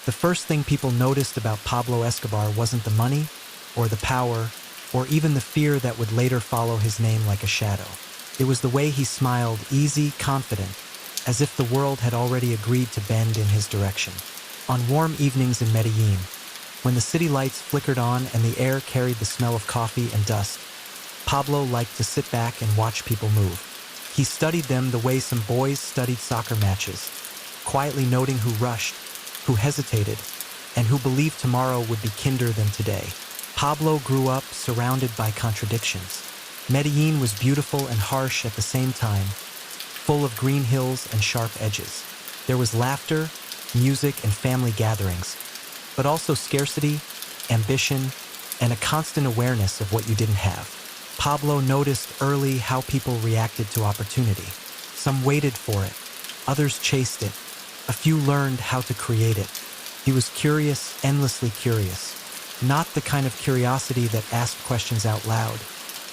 The first thing people noticed about Pablo Escobar wasn't the money, or the power, or even the fear that would later follow his name like a shadow. It was the way he smiled, easy, confident, as if the world had already agreed to bend in his direction. On warm evenings in Medellín, when the city lights flickered on and the air carried the smell of coffee and dust, Pablo liked to sit back and watch people move. He studied them the way some boys studied soccer matches, quietly noting who rushed, who hesitated, and who believed tomorrow would be kinder than today. Pablo grew up surrounded by contradictions. Medellín was beautiful and harsh at the same time, full of green hills and sharp edges. There was laughter, music, and family gatherings, but also scarcity, ambition, and a constant awareness of what you didn't have. Pablo noticed early how people reacted to opportunity. Some waited for it, others chased it, a few learned how to create it. He was curious, endlessly curious. Not the kind of curiosity that asked questions out loud,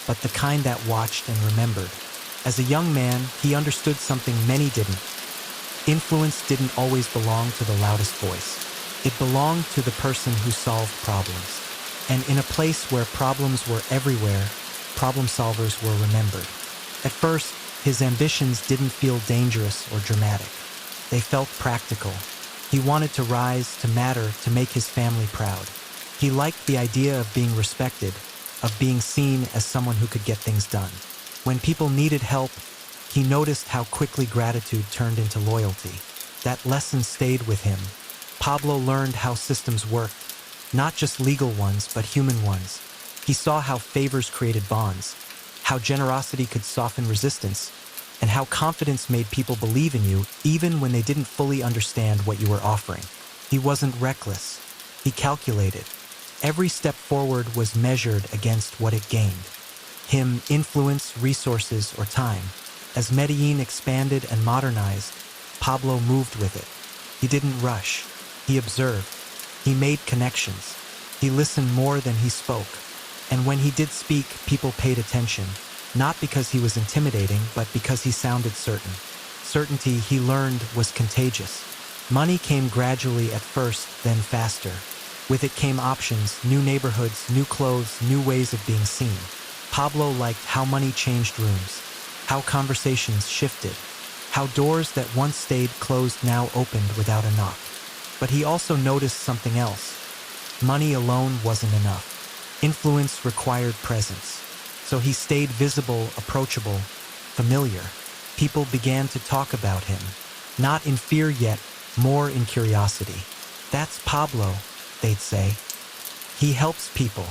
but the kind that watched and remembered. As a young man, he understood something many didn't. Influence didn't always belong to the loudest voice. It belonged to the person who solved problems. And in a place where problems were everywhere, problem solvers were remembered. At first, his ambitions didn't feel dangerous or dramatic. They felt practical. He wanted to rise, to matter, to make his family proud. He liked the idea of being respected, of being seen as someone who could get things done. When people needed help, he noticed how quickly gratitude turned into loyalty. That lesson stayed with him. Pablo learned how systems worked, not just legal ones, but human ones. He saw how favors created bonds, how generosity could soften resistance, and how confidence made people believe in you even when they didn't fully understand what you were offering. He wasn't reckless. He calculated. Every step forward was measured against what it gained. Him, influence, resources, or time. As Medellín expanded and modernized, Pablo moved with it. He didn't rush. He observed. He made connections. He listened more than he spoke. And when he did speak, people paid attention. Not because he was intimidating, but because he sounded certain. Certainty, he learned, was contagious. Money came gradually at first, then faster. With it came options, new neighborhoods, new clothes, new ways of being seen. Pablo liked how money changed rooms, how conversations shifted, how doors that once stayed closed now opened without a knock. But he also noticed something else. Money alone wasn't enough. Influence required presence. So he stayed visible, approachable, familiar. People began to talk about him, not in fear yet, more in curiosity. That's Pablo, they'd say. He helps people.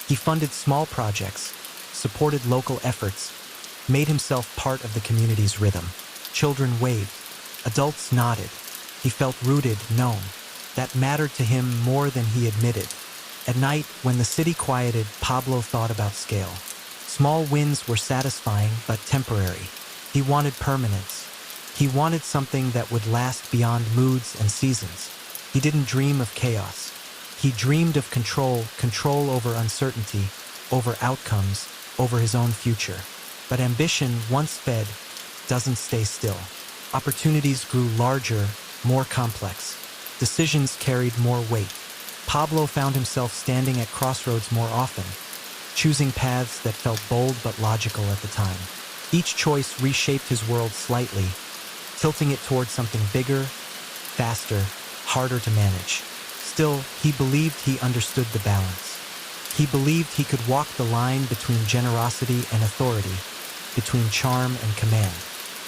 He funded small projects, supported local efforts, made himself part of the community's rhythm. Children waved. Adults nodded. He felt rooted, known. That mattered to him more than he admitted. At night, when the city quieted, Pablo thought about scale. Small wins were satisfying, but temporary. He wanted permanence. He wanted something that would last beyond moods and seasons. He didn't dream of chaos. He dreamed of control, control over uncertainty, over outcomes, over his own future. But ambition, once fed, doesn't stay still. Opportunities grew larger, more complex. Decisions carried more weight. Pablo found himself standing at crossroads more often, choosing paths that felt bold but logical at the time. Each choice reshaped his world slightly, tilting it towards something bigger, faster, harder to manage. Still, he believed he understood the balance. He believed he could walk the line between generosity and authority, between charm and command.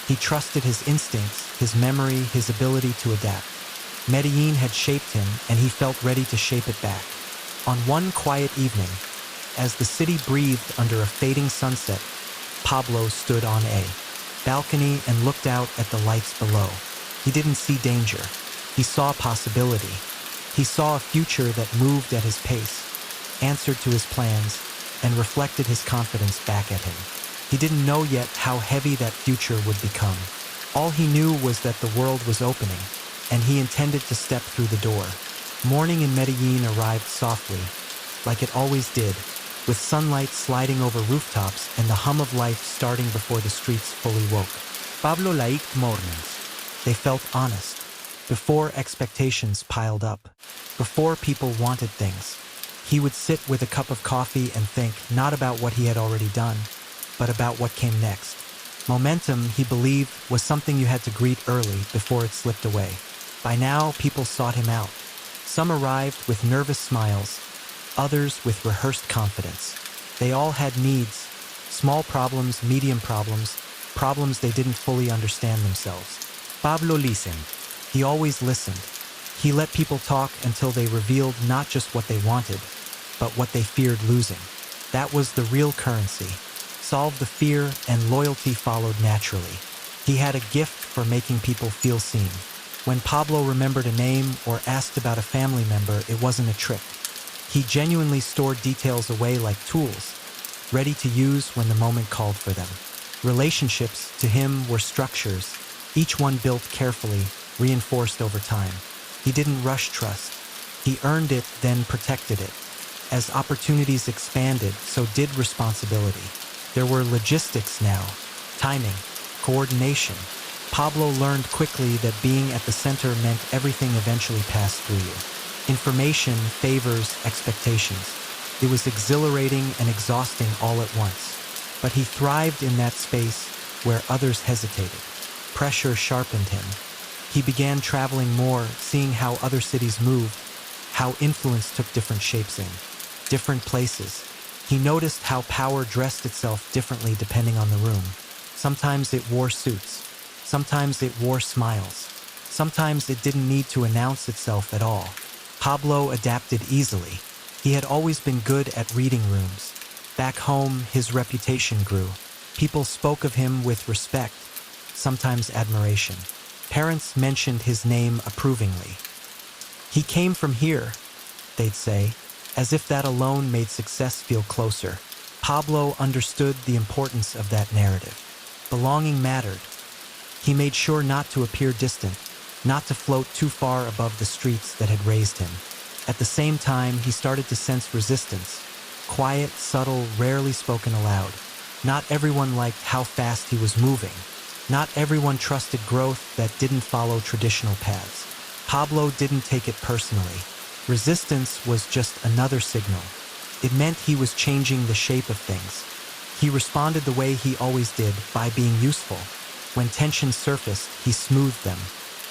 He trusted his instincts, his memory, his ability to adapt. Medellín had shaped him, and he felt ready to shape it back. On one quiet evening, as the city breathed under a fading sunset, Pablo stood on a balcony and looked out at the lights below. He didn't see danger. He saw possibility. He saw a future that moved at his pace, answered to his plans, and reflected his confidence back at him. He didn't know yet how heavy that future would become. All he knew was that the world was opening, and he intended to step through the door. Morning in Medellín arrived softly, like it always did, with sunlight sliding over rooftops and the hum of life starting before the streets fully woke. Pablo liked mornings. They felt honest. before expectations piled up, before people wanted things. He would sit with a cup of coffee and think not about what he had already done, but about what came next. Momentum, he believed, was something you had to greet early before it slipped away. By now, people sought him out. Some arrived with nervous smiles, others with rehearsed confidence. They all had needs, small problems, medium problems, problems they didn't fully understand themselves. Pablo listened. He always listened. He let people talk until they revealed not just what they wanted, but what they feared losing. That was the real currency. Solve the fear, and loyalty followed naturally. He had a gift for making people feel seen. When Pablo remembered a name or asked about a family member, it wasn't a trick. He genuinely stored details away like tools, ready to use when the moment called for them. Relationships, to him, were structures, each one built carefully, reinforced over time. He didn't rush trust. He earned it, then protected it. As opportunities expanded, so did responsibility. There were logistics now, timing, coordination. Pablo learned quickly that being at the center meant everything eventually passed through you. Information, favors, expectations. It was exhilarating and exhausting all at once. But he thrived in that space where others hesitated. Pressure sharpened him. He began traveling more, seeing how other cities moved, how influence took different shapes in different places. He noticed how power dressed itself differently depending on the room. Sometimes it wore suits. Sometimes it wore smiles. Sometimes it didn't need to announce itself at all. Pablo adapted easily. He had always been good at reading rooms. Back home, his reputation grew. People spoke of him with respect, sometimes admiration. Parents mentioned his name approvingly. "He came from here," they'd say, as if that alone made success feel closer. Pablo understood the importance of that narrative. Belonging mattered. He made sure not to appear distant, not to float too far above the streets that had raised him. At the same time, he started to sense resistance. Quiet, subtle, rarely spoken aloud. Not everyone liked how fast he was moving. Not everyone trusted growth that didn't follow traditional paths. Pablo didn't take it personally. Resistance was just another signal. It meant he was changing the shape of things. He responded the way he always did, by being useful. When tensions surfaced, he smoothed them.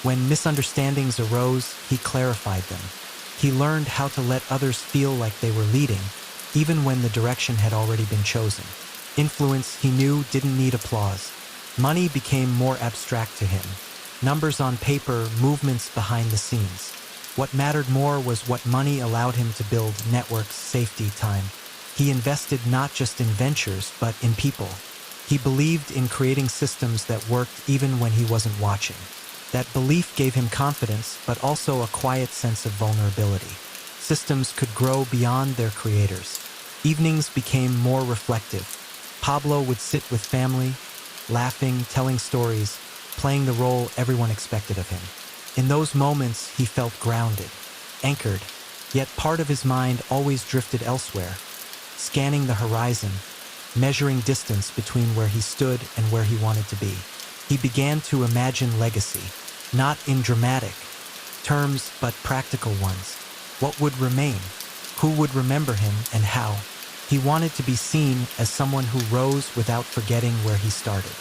When misunderstandings arose, he clarified them. He learned how to let others feel like they were leading, even when the direction had already been chosen. Influence, he knew, didn't need applause. Money became more abstract to him. Numbers on paper, movements behind the scenes. What mattered more was what money allowed him to build: networks, safety, time. He invested not just in ventures, but in people. He believed in creating systems that worked even when he wasn't watching. That belief gave him confidence, but also a quiet sense of vulnerability. Systems could grow beyond their creators. Evenings became more reflective. Pablo would sit with family, laughing, telling stories, playing the role everyone expected of him. In those moments, he felt grounded, anchored, yet part of his mind always drifted elsewhere, scanning the horizon, measuring distance between where he stood and where he wanted to be. He began to imagine legacy, not in dramatic terms, but practical ones. What would remain? Who would remember him, and how? He wanted to be seen as someone who rose without forgetting where he started.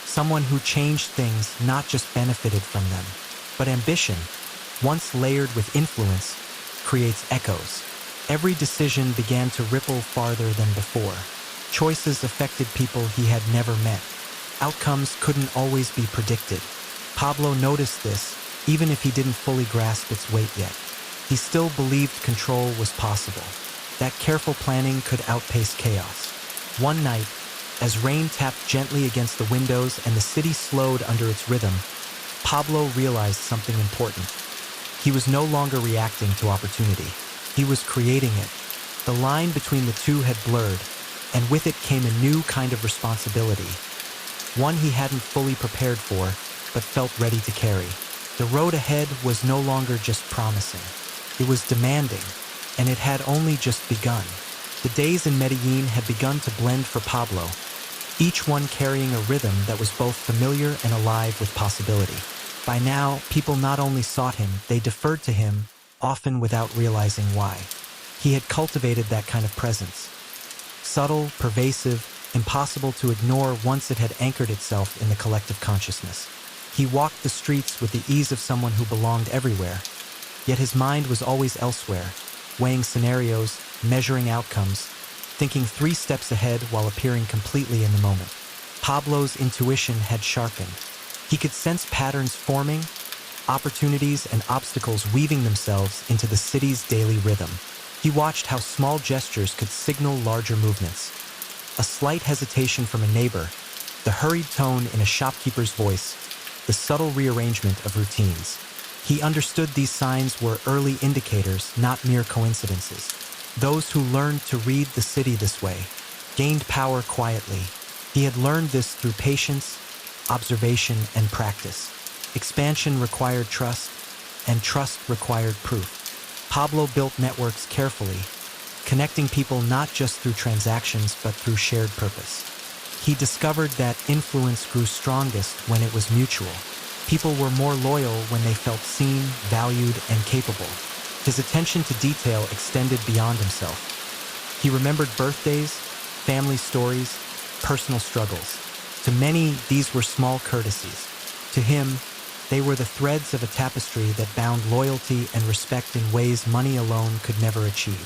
Someone who changed things, not just benefited from them. But ambition, once layered with influence, creates echoes. Every decision began to ripple farther than before. Choices affected people he had never met. Outcomes couldn't always be predicted. Pablo noticed this, even if he didn't fully grasp its weight yet. He still believed control was possible, that careful planning could outpace chaos. One night, as rain tapped gently against the windows and the city slowed under its rhythm, Pablo realized something important. He was no longer reacting to opportunity. He was creating it. The line between the two had blurred, and with it came a new kind of responsibility. One he hadn't fully prepared for, but felt ready to carry. The road ahead was no longer just promising. It was demanding, and it had only just begun. The days in Medellín had begun to blend for Pablo, each one carrying a rhythm that was both familiar and alive with possibility. By now, people not only sought him, they deferred to him, often without realizing why. He had cultivated that kind of presence. Subtle, pervasive, impossible to ignore once it had anchored itself in the collective consciousness. He walked the streets with the ease of someone who belonged everywhere, yet his mind was always elsewhere, weighing scenarios, measuring outcomes, thinking 3 steps ahead while appearing completely in the moment. Pablo's intuition had sharpened. He could sense patterns forming, opportunities and obstacles weaving themselves into the city's daily rhythm. He watched how small gestures could signal larger movements. A slight hesitation from a neighbor, the hurried tone in a shopkeeper's voice, the subtle rearrangement of routines. He understood these signs were early indicators, not mere coincidences. Those who learned to read the city this way gained power quietly. He had learned this through patience, observation, and practice. Expansion required trust, and trust required proof. Pablo built networks carefully, connecting people not just through transactions but through shared purpose. He discovered that influence grew strongest when it was mutual. People were more loyal when they felt seen, valued, and capable. His attention to detail extended beyond himself. He remembered birthdays, family stories, personal struggles. To many, these were small courtesies. To him, they were the threads of a tapestry that bound loyalty and respect in ways money alone could never achieve.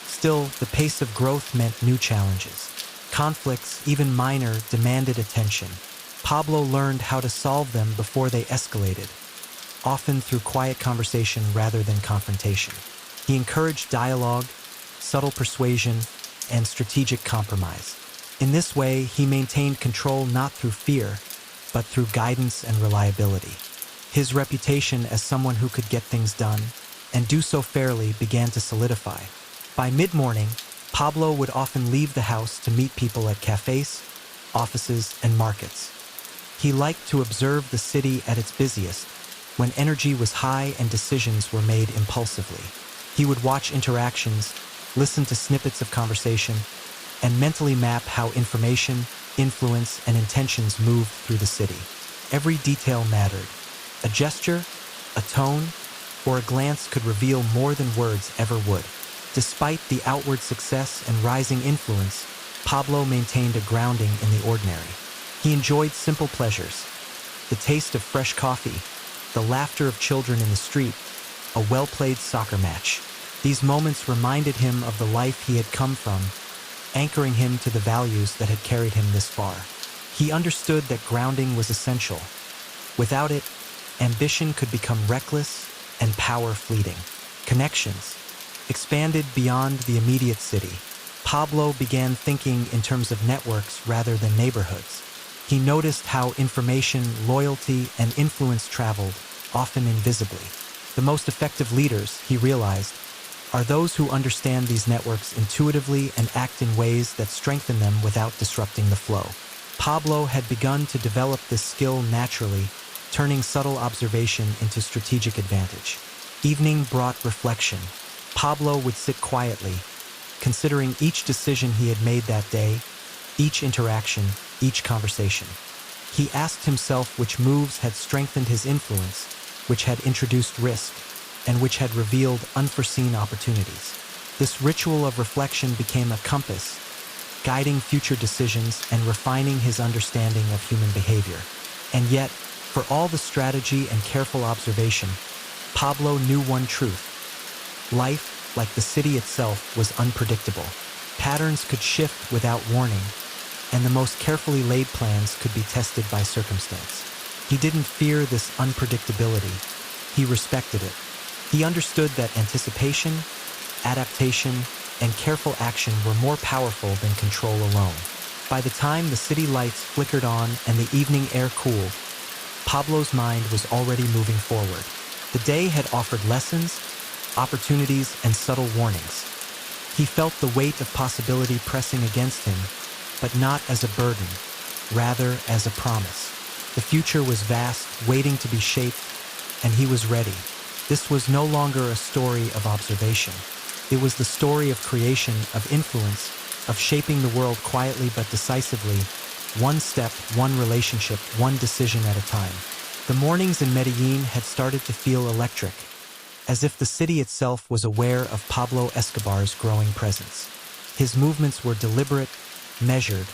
Still, the pace of growth meant new challenges. Conflicts, even minor, demanded attention. Pablo learned how to solve them before they escalated, often through quiet conversation rather than confrontation. He encouraged dialogue, subtle persuasion, and strategic compromise. In this way, he maintained control not through fear, but through guidance and reliability. His reputation as someone who could get things done, and do so fairly, began to solidify. By mid-morning, Pablo would often leave the house to meet people at cafes, offices, and markets. He liked to observe the city at its busiest, when energy was high and decisions were made impulsively. He would watch interactions, listen to snippets of conversation, and mentally map how information, influence, and intentions moved through the city. Every detail mattered. A gesture, a tone, or a glance could reveal more than words ever would. Despite the outward success and rising influence, Pablo maintained a grounding in the ordinary. He enjoyed simple pleasures: the taste of fresh coffee, the laughter of children in the street, a well-played soccer match. These moments reminded him of the life he had come from, anchoring him to the values that had carried him this far. He understood that grounding was essential. Without it, ambition could become reckless and power fleeting. Connections expanded beyond the immediate city. Pablo began thinking in terms of networks rather than neighborhoods. He noticed how information, loyalty, and influence traveled, often invisibly. The most effective leaders, he realized, are those who understand these networks intuitively and act in ways that strengthen them without disrupting the flow. Pablo had begun to develop this skill naturally, turning subtle observation into strategic advantage. Evening brought reflection. Pablo would sit quietly, considering each decision he had made that day, each interaction, each conversation. He asked himself which moves had strengthened his influence, which had introduced risk, and which had revealed unforeseen opportunities. This ritual of reflection became a compass, guiding future decisions and refining his understanding of human behavior. And yet, for all the strategy and careful observation, Pablo knew one truth. Life, like the city itself, was unpredictable. Patterns could shift without warning, and the most carefully laid plans could be tested by circumstance. He didn't fear this unpredictability. He respected it. He understood that anticipation, adaptation, and careful action were more powerful than control alone. By the time the city lights flickered on and the evening air cooled, Pablo's mind was already moving forward. The day had offered lessons, opportunities, and subtle warnings. He felt the weight of possibility pressing against him, but not as a burden, rather as a promise. The future was vast, waiting to be shaped, and he was ready. This was no longer a story of observation. It was the story of creation, of influence, of shaping the world quietly but decisively, one step, one relationship, one decision at a time. The mornings in Medellín had started to feel electric, as if the city itself was aware of Pablo Escobar's growing presence. His movements were deliberate, measured,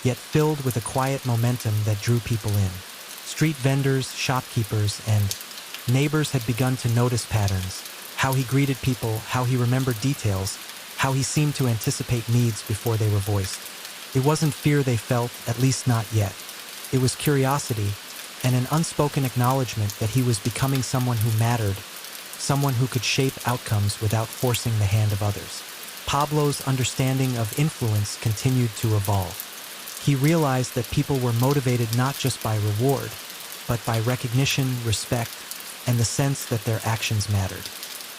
yet filled with a quiet momentum that drew people in. Street vendors, shopkeepers, and neighbors had begun to notice patterns: how he greeted people, how he remembered details, how he seemed to anticipate needs before they were voiced. It wasn't fear they felt, at least not yet. It was curiosity and an unspoken acknowledgement that he was becoming someone who mattered, someone who could shape outcomes without forcing the hand of others. Pablo's understanding of influence continued to evolve. He realized that people were motivated not just by reward, but by recognition, respect, and the sense that their actions mattered.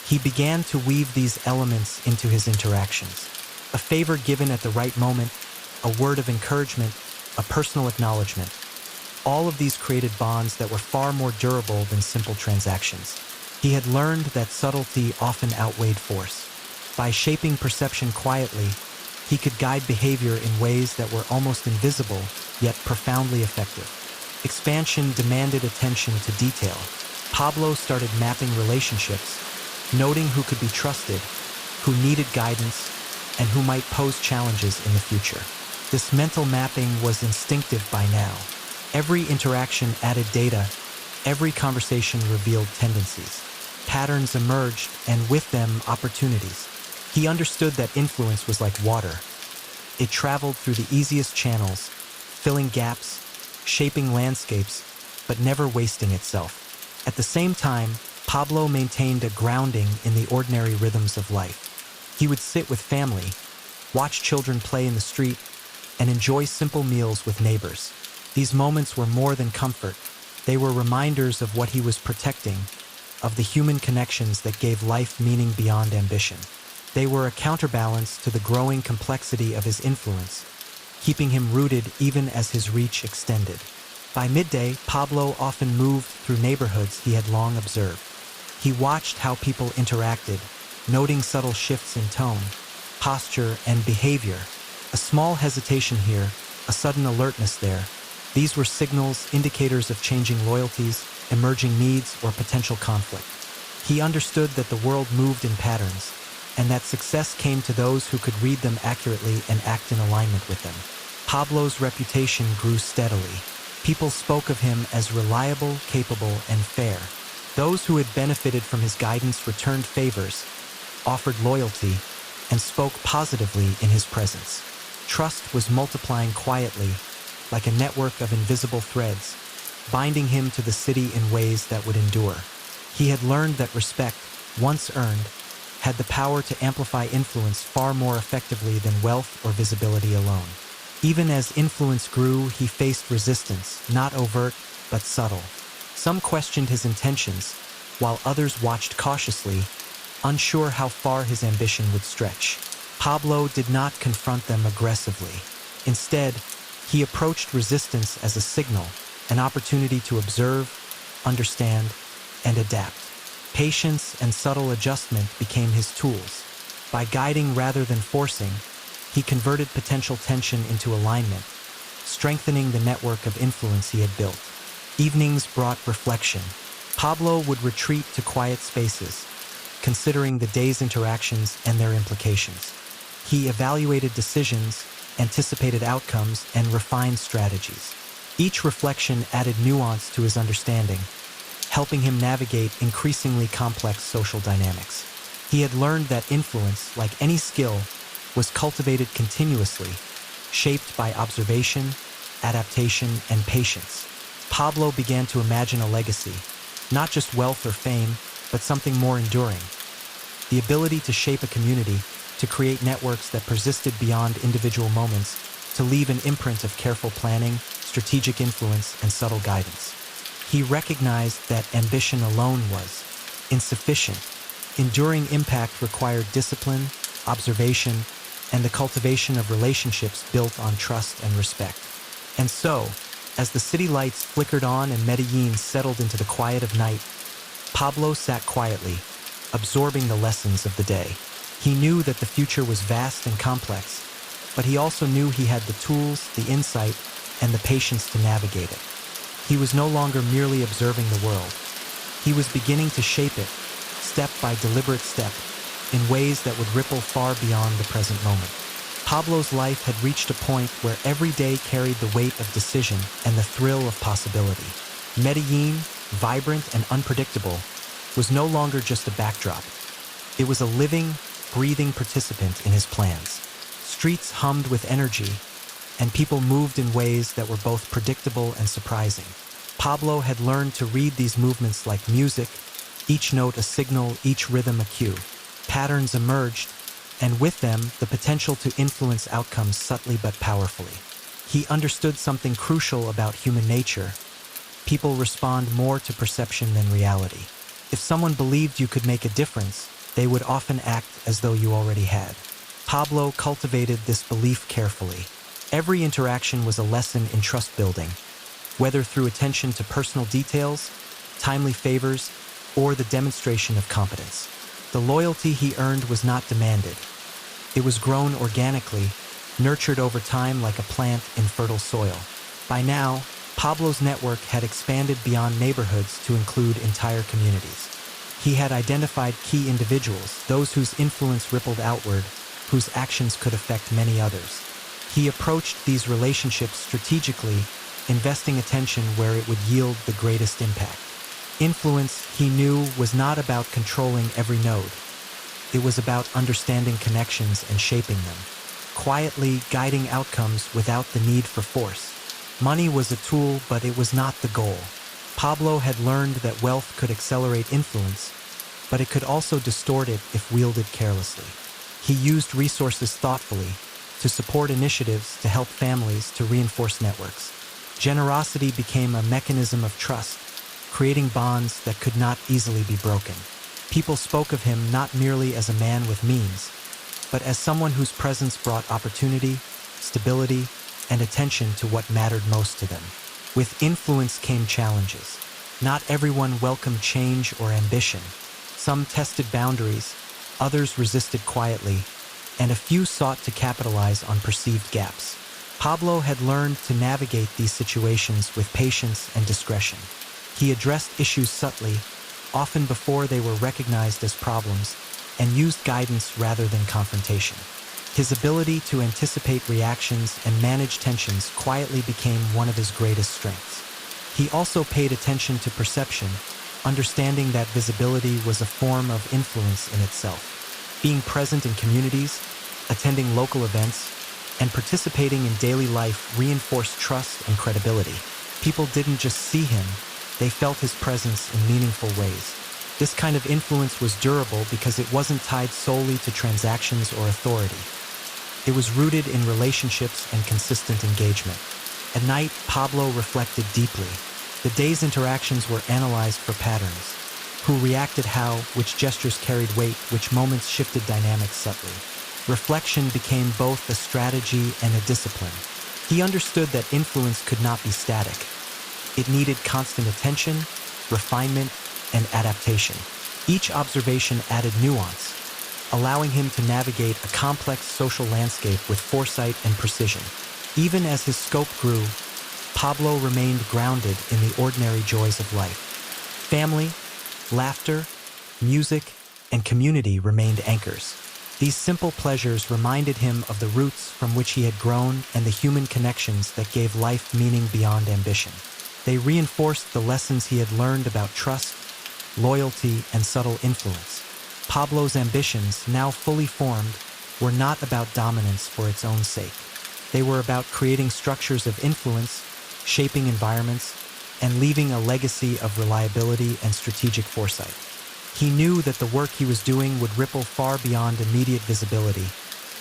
He began to weave these elements into his interactions. A favor given at the right moment, a word of encouragement, a personal acknowledgement. All of these created bonds that were far more durable than simple transactions. He had learned that subtlety often outweighed force. By shaping perception quietly, he could guide behavior in ways that were almost invisible, yet profoundly effective. Expansion demanded attention to detail. Pablo started mapping relationships, noting who could be trusted, who needed guidance, and who might pose challenges in the future. This mental mapping was instinctive by now. Every interaction added data, every conversation revealed tendencies. Patterns emerged, and with them, opportunities. He understood that influence was like water. It traveled through the easiest channels, filling gaps, shaping landscapes, but never wasting itself. At the same time, Pablo maintained a grounding in the ordinary rhythms of life. He would sit with family, watch children play in the street, and enjoy simple meals with neighbors. These moments were more than comfort. They were reminders of what he was protecting, of the human connections that gave life meaning beyond ambition. They were a counterbalance to the growing complexity of his influence, keeping him rooted even as his reach extended. By midday, Pablo often moved through neighborhoods he had long observed. He watched how people interacted, noting subtle shifts in tone, posture, and behavior. A small hesitation here, a sudden alertness there. These were signals, indicators of changing loyalties, emerging needs, or potential conflict. He understood that the world moved in patterns, and that success came to those who could read them accurately and act in alignment with them. Pablo's reputation grew steadily. People spoke of him as reliable, capable, and fair. Those who had benefited from his guidance returned favors, offered loyalty, and spoke positively in his presence. Trust was multiplying quietly, like a network of invisible threads, binding him to the city in ways that would endure. He had learned that respect, once earned, had the power to amplify influence far more effectively than wealth or visibility alone. Even as influence grew, he faced resistance, not overt, but subtle. Some questioned his intentions, while others watched cautiously, unsure how far his ambition would stretch. Pablo did not confront them aggressively. Instead, he approached resistance as a signal, an opportunity to observe, understand, and adapt. Patience and subtle adjustment became his tools. By guiding rather than forcing, he converted potential tension into alignment, strengthening the network of influence he had built. Evenings brought reflection. Pablo would retreat to quiet spaces, considering the day's interactions and their implications. He evaluated decisions, anticipated outcomes, and refined strategies. Each reflection added nuance to his understanding, helping him navigate increasingly complex social dynamics. He had learned that influence, like any skill, was cultivated continuously, shaped by observation, adaptation, and patience. Pablo began to imagine a legacy, not just wealth or fame, but something more enduring. The ability to shape a community, to create networks that persisted beyond individual moments, to leave an imprint of careful planning, strategic influence, and subtle guidance. He recognized that ambition alone was insufficient. Enduring impact required discipline, observation, and the cultivation of relationships built on trust and respect. And so, as the city lights flickered on and Medellín settled into the quiet of night, Pablo sat quietly, absorbing the lessons of the day. He knew that the future was vast and complex, but he also knew he had the tools, the insight, and the patience to navigate it. He was no longer merely observing the world. He was beginning to shape it, step by deliberate step, in ways that would ripple far beyond the present moment. Pablo's life had reached a point where every day carried the weight of decision and the thrill of possibility. Medellín, vibrant and unpredictable, was no longer just a backdrop. It was a living, breathing participant in his plans. Streets hummed with energy, and people moved in ways that were both predictable and surprising. Pablo had learned to read these movements like music, each note a signal, each rhythm a cue. Patterns emerged, and with them, the potential to influence outcomes subtly but powerfully. He understood something crucial about human nature. People respond more to perception than reality. If someone believed you could make a difference, they would often act as though you already had. Pablo cultivated this belief carefully. Every interaction was a lesson in trust building, whether through attention to personal details, timely favors, or the demonstration of competence. The loyalty he earned was not demanded. It was grown organically, nurtured over time like a plant in fertile soil. By now, Pablo's network had expanded beyond neighborhoods to include entire communities. He had identified key individuals, those whose influence rippled outward, whose actions could affect many others. He approached these relationships strategically, investing attention where it would yield the greatest impact. Influence, he knew, was not about controlling every node. It was about understanding connections and shaping them, quietly guiding outcomes without the need for force. Money was a tool, but it was not the goal. Pablo had learned that wealth could accelerate influence, but it could also distort it if wielded carelessly. He used resources thoughtfully, to support initiatives, to help families, to reinforce networks. Generosity became a mechanism of trust, creating bonds that could not easily be broken. People spoke of him not merely as a man with means, but as someone whose presence brought opportunity, stability, and attention to what mattered most to them. With influence came challenges. Not everyone welcomed change or ambition. Some tested boundaries, others resisted quietly, and a few sought to capitalize on perceived gaps. Pablo had learned to navigate these situations with patience and discretion. He addressed issues subtly, often before they were recognized as problems, and used guidance rather than confrontation. His ability to anticipate reactions and manage tensions quietly became one of his greatest strengths. He also paid attention to perception, understanding that visibility was a form of influence in itself. Being present in communities, attending local events, and participating in daily life reinforced trust and credibility. People didn't just see him, they felt his presence in meaningful ways. This kind of influence was durable because it wasn't tied solely to transactions or authority. It was rooted in relationships and consistent engagement. At night, Pablo reflected deeply. The day's interactions were analyzed for patterns. Who reacted how, which gestures carried weight, which moments shifted dynamics subtly. Reflection became both a strategy and a discipline. He understood that influence could not be static. It needed constant attention, refinement, and adaptation. Each observation added nuance, allowing him to navigate a complex social landscape with foresight and precision. Even as his scope grew, Pablo remained grounded in the ordinary joys of life. Family, laughter, music, and community remained anchors. These simple pleasures reminded him of the roots from which he had grown and the human connections that gave life meaning beyond ambition. They reinforced the lessons he had learned about trust, loyalty, and subtle influence. Pablo's ambitions, now fully formed, were not about dominance for its own sake. They were about creating structures of influence, shaping environments, and leaving a legacy of reliability and strategic foresight. He knew that the work he was doing would ripple far beyond immediate visibility,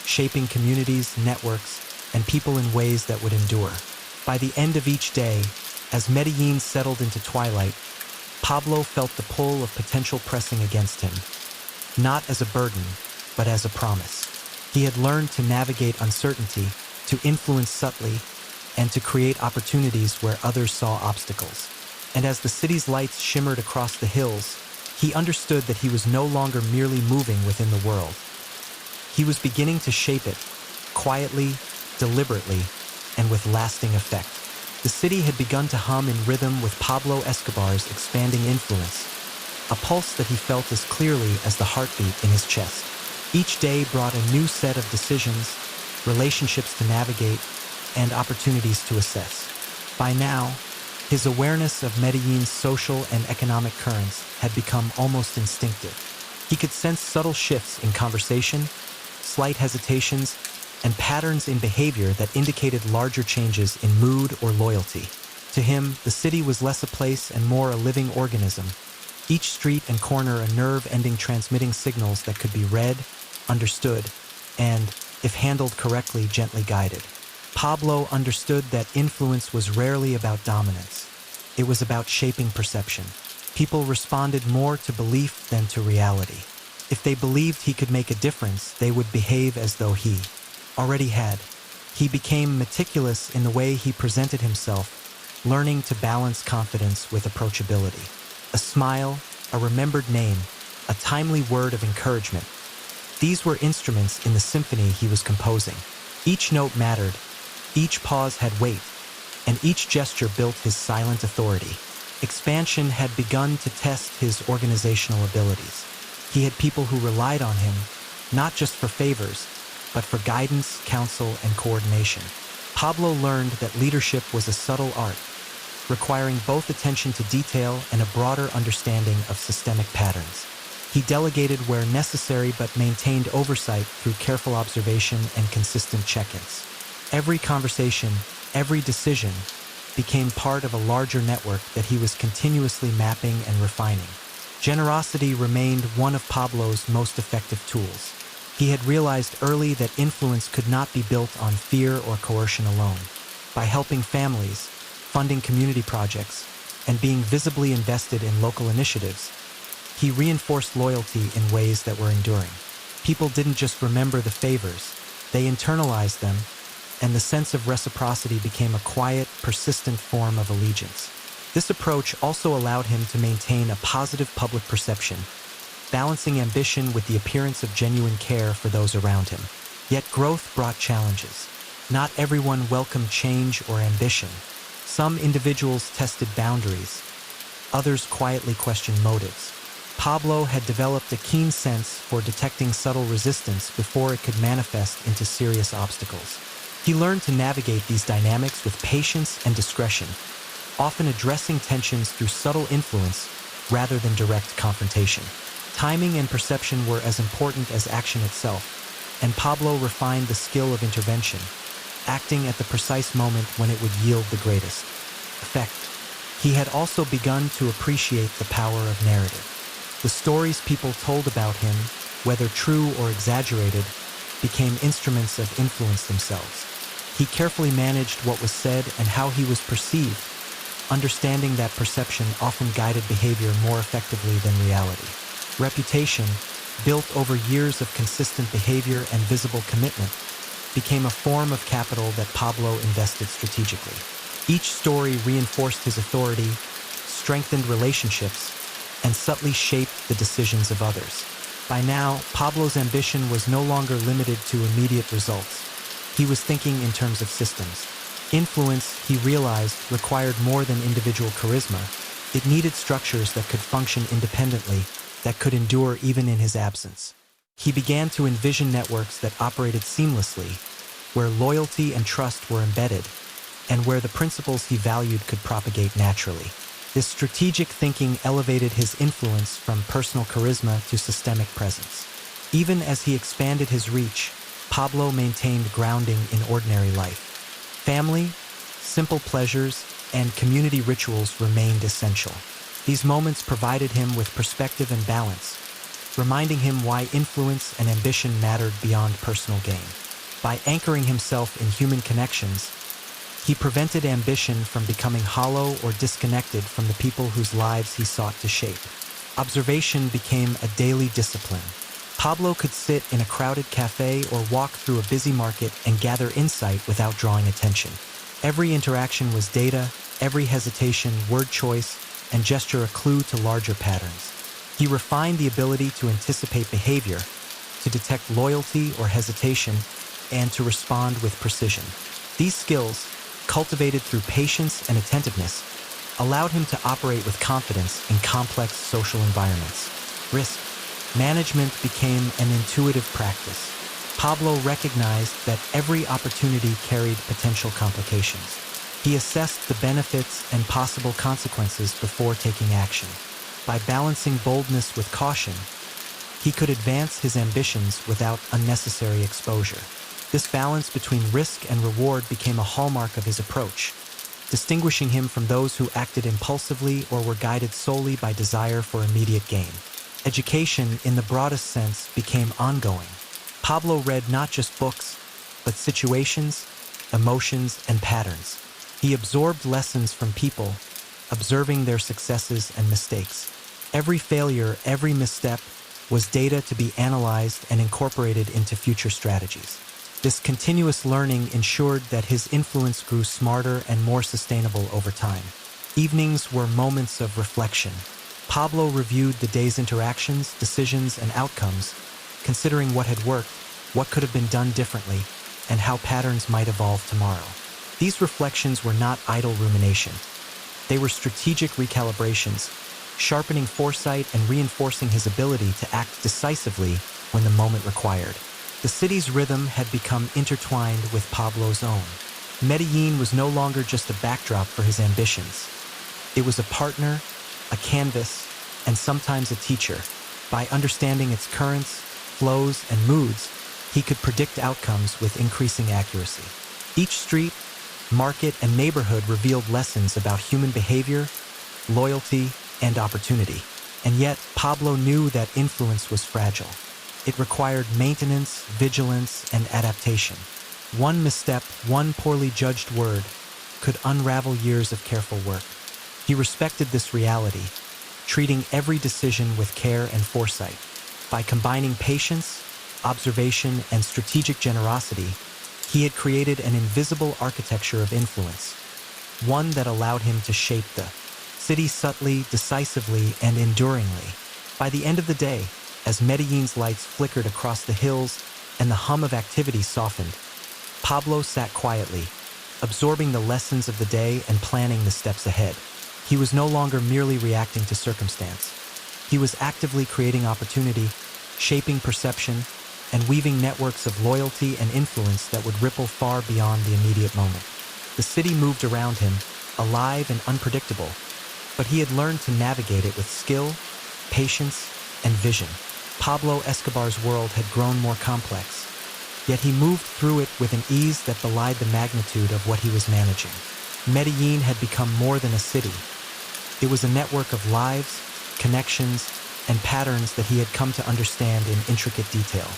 shaping communities, networks, and people in ways that would endure. By the end of each day, as Medellín settled into twilight, Pablo felt the pull of potential pressing against him, not as a burden, but as a promise. He had learned to navigate uncertainty, to influence subtly, and to create opportunities where others saw obstacles. And as the city's lights shimmered across the hills, he understood that he was no longer merely moving within the world. He was beginning to shape it, quietly, deliberately, and with lasting effect. The city had begun to hum in rhythm with Pablo Escobar's expanding influence, a pulse that he felt as clearly as the heartbeat in his chest. Each day brought a new set of decisions, relationships to navigate, and opportunities to assess. By now, his awareness of Medellin's social and economic currents had become almost instinctive. He could sense subtle shifts in conversation, slight hesitations, and patterns in behavior that indicated larger changes in mood or loyalty. To him, the city was less a place and more a living organism, each street and corner a nerve-ending transmitting signals that could be read, understood, and, if handled correctly, gently guided. Pablo understood that influence was rarely about dominance. It was about shaping perception. People responded more to belief than to reality. If they believed he could make a difference, they would behave as though he already had. He became meticulous in the way he presented himself, learning to balance confidence with approachability. A smile, a remembered name, a timely word of encouragement. These were instruments in the symphony he was composing. Each note mattered, each pause had weight, and each gesture built his silent authority. Expansion had begun to test his organizational abilities. He had people who relied on him, not just for favors, but for guidance, counsel, and coordination. Pablo learned that leadership was a subtle art, requiring both attention to detail and a broader understanding of systemic patterns. He delegated where necessary but maintained oversight through careful observation and consistent check-ins. Every conversation, every decision, became part of a larger network that he was continuously mapping and refining. Generosity remained one of Pablo's most effective tools. He had realized early that influence could not be built on fear or coercion alone. By helping families, funding community projects, and being visibly invested in local initiatives, he reinforced loyalty in ways that were enduring. People didn't just remember the favors, they internalized them, and the sense of reciprocity became a quiet, persistent form of allegiance. This approach also allowed him to maintain a positive public perception, balancing ambition with the appearance of genuine care for those around him. Yet growth brought challenges. Not everyone welcomed change or ambition. Some individuals tested boundaries. Others quietly questioned motives. Pablo had developed a keen sense for detecting subtle resistance before it could manifest into serious obstacles. He learned to navigate these dynamics with patience and discretion, often addressing tensions through subtle influence rather than direct confrontation. Timing and perception were as important as action itself, and Pablo refined the skill of intervention, acting at the precise moment when it would yield the greatest effect. He had also begun to appreciate the power of narrative. The stories people told about him, whether true or exaggerated, became instruments of influence themselves. He carefully managed what was said and how he was perceived, understanding that perception often guided behavior more effectively than reality. Reputation, built over years of consistent behavior and visible commitment, became a form of capital that Pablo invested strategically. Each story reinforced his authority, strengthened relationships, and subtly shaped the decisions of others. By now, Pablo's ambition was no longer limited to immediate results. He was thinking in terms of systems. Influence, he realized, required more than individual charisma. It needed structures that could function independently, that could endure even in his absence. He began to envision networks that operated seamlessly, where loyalty and trust were embedded, and where the principles he valued could propagate naturally. This strategic thinking elevated his influence from personal charisma to systemic presence. Even as he expanded his reach, Pablo maintained grounding in ordinary life. Family, simple pleasures, and community rituals remained essential. These moments provided him with perspective and balance, reminding him why influence and ambition mattered beyond personal gain. By anchoring himself in human connections, he prevented ambition from becoming hollow or disconnected from the people whose lives he sought to shape. Observation became a daily discipline. Pablo could sit in a crowded cafe or walk through a busy market and gather insight without drawing attention. Every interaction was data, every hesitation, word choice, and gesture a clue to larger patterns. He refined the ability to anticipate behavior, to detect loyalty or hesitation, and to respond with precision. These skills, cultivated through patience and attentiveness, allowed him to operate with confidence in complex social environments. Risk management became an intuitive practice. Pablo recognized that every opportunity carried potential complications. He assessed the benefits and possible consequences before taking action. By balancing boldness with caution, he could advance his ambitions without unnecessary exposure. This balance between risk and reward became a hallmark of his approach, distinguishing him from those who acted impulsively or were guided solely by desire for immediate gain. Education, in the broadest sense, became ongoing. Pablo read not just books, but situations, emotions, and patterns. He absorbed lessons from people, observing their successes and mistakes. Every failure, every misstep, was data to be analyzed and incorporated into future strategies. This continuous learning ensured that his influence grew smarter and more sustainable over time. Evenings were moments of reflection. Pablo reviewed the day's interactions, decisions, and outcomes, considering what had worked, what could have been done differently, and how patterns might evolve tomorrow. These reflections were not idle rumination. They were strategic recalibrations, sharpening foresight and reinforcing his ability to act decisively when the moment required. The city's rhythm had become intertwined with Pablo's own. Medellín was no longer just a backdrop for his ambitions. It was a partner, a canvas, and sometimes a teacher. By understanding its currents, flows, and moods, he could predict outcomes with increasing accuracy. Each street, market, and neighborhood revealed lessons about human behavior, loyalty, and opportunity. And yet, Pablo knew that influence was fragile. It required maintenance, vigilance, and adaptation. One misstep, one poorly judged word, could unravel years of careful work. He respected this reality, treating every decision with care and foresight. By combining patience, observation, and strategic generosity, he had created an invisible architecture of influence, one that allowed him to shape the city subtly, decisively, and enduringly. By the end of the day, as Medellín's lights flickered across the hills and the hum of activity softened, Pablo sat quietly, absorbing the lessons of the day and planning the steps ahead. He was no longer merely reacting to circumstance. He was actively creating opportunity, shaping perception, and weaving networks of loyalty and influence that would ripple far beyond the immediate moment. The city moved around him, alive and unpredictable, but he had learned to navigate it with skill, patience, and vision. Pablo Escobar's world had grown more complex, yet he moved through it with an ease that belied the magnitude of what he was managing. Medellín had become more than a city. It was a network of lives, connections, and patterns that he had come to understand in intricate detail.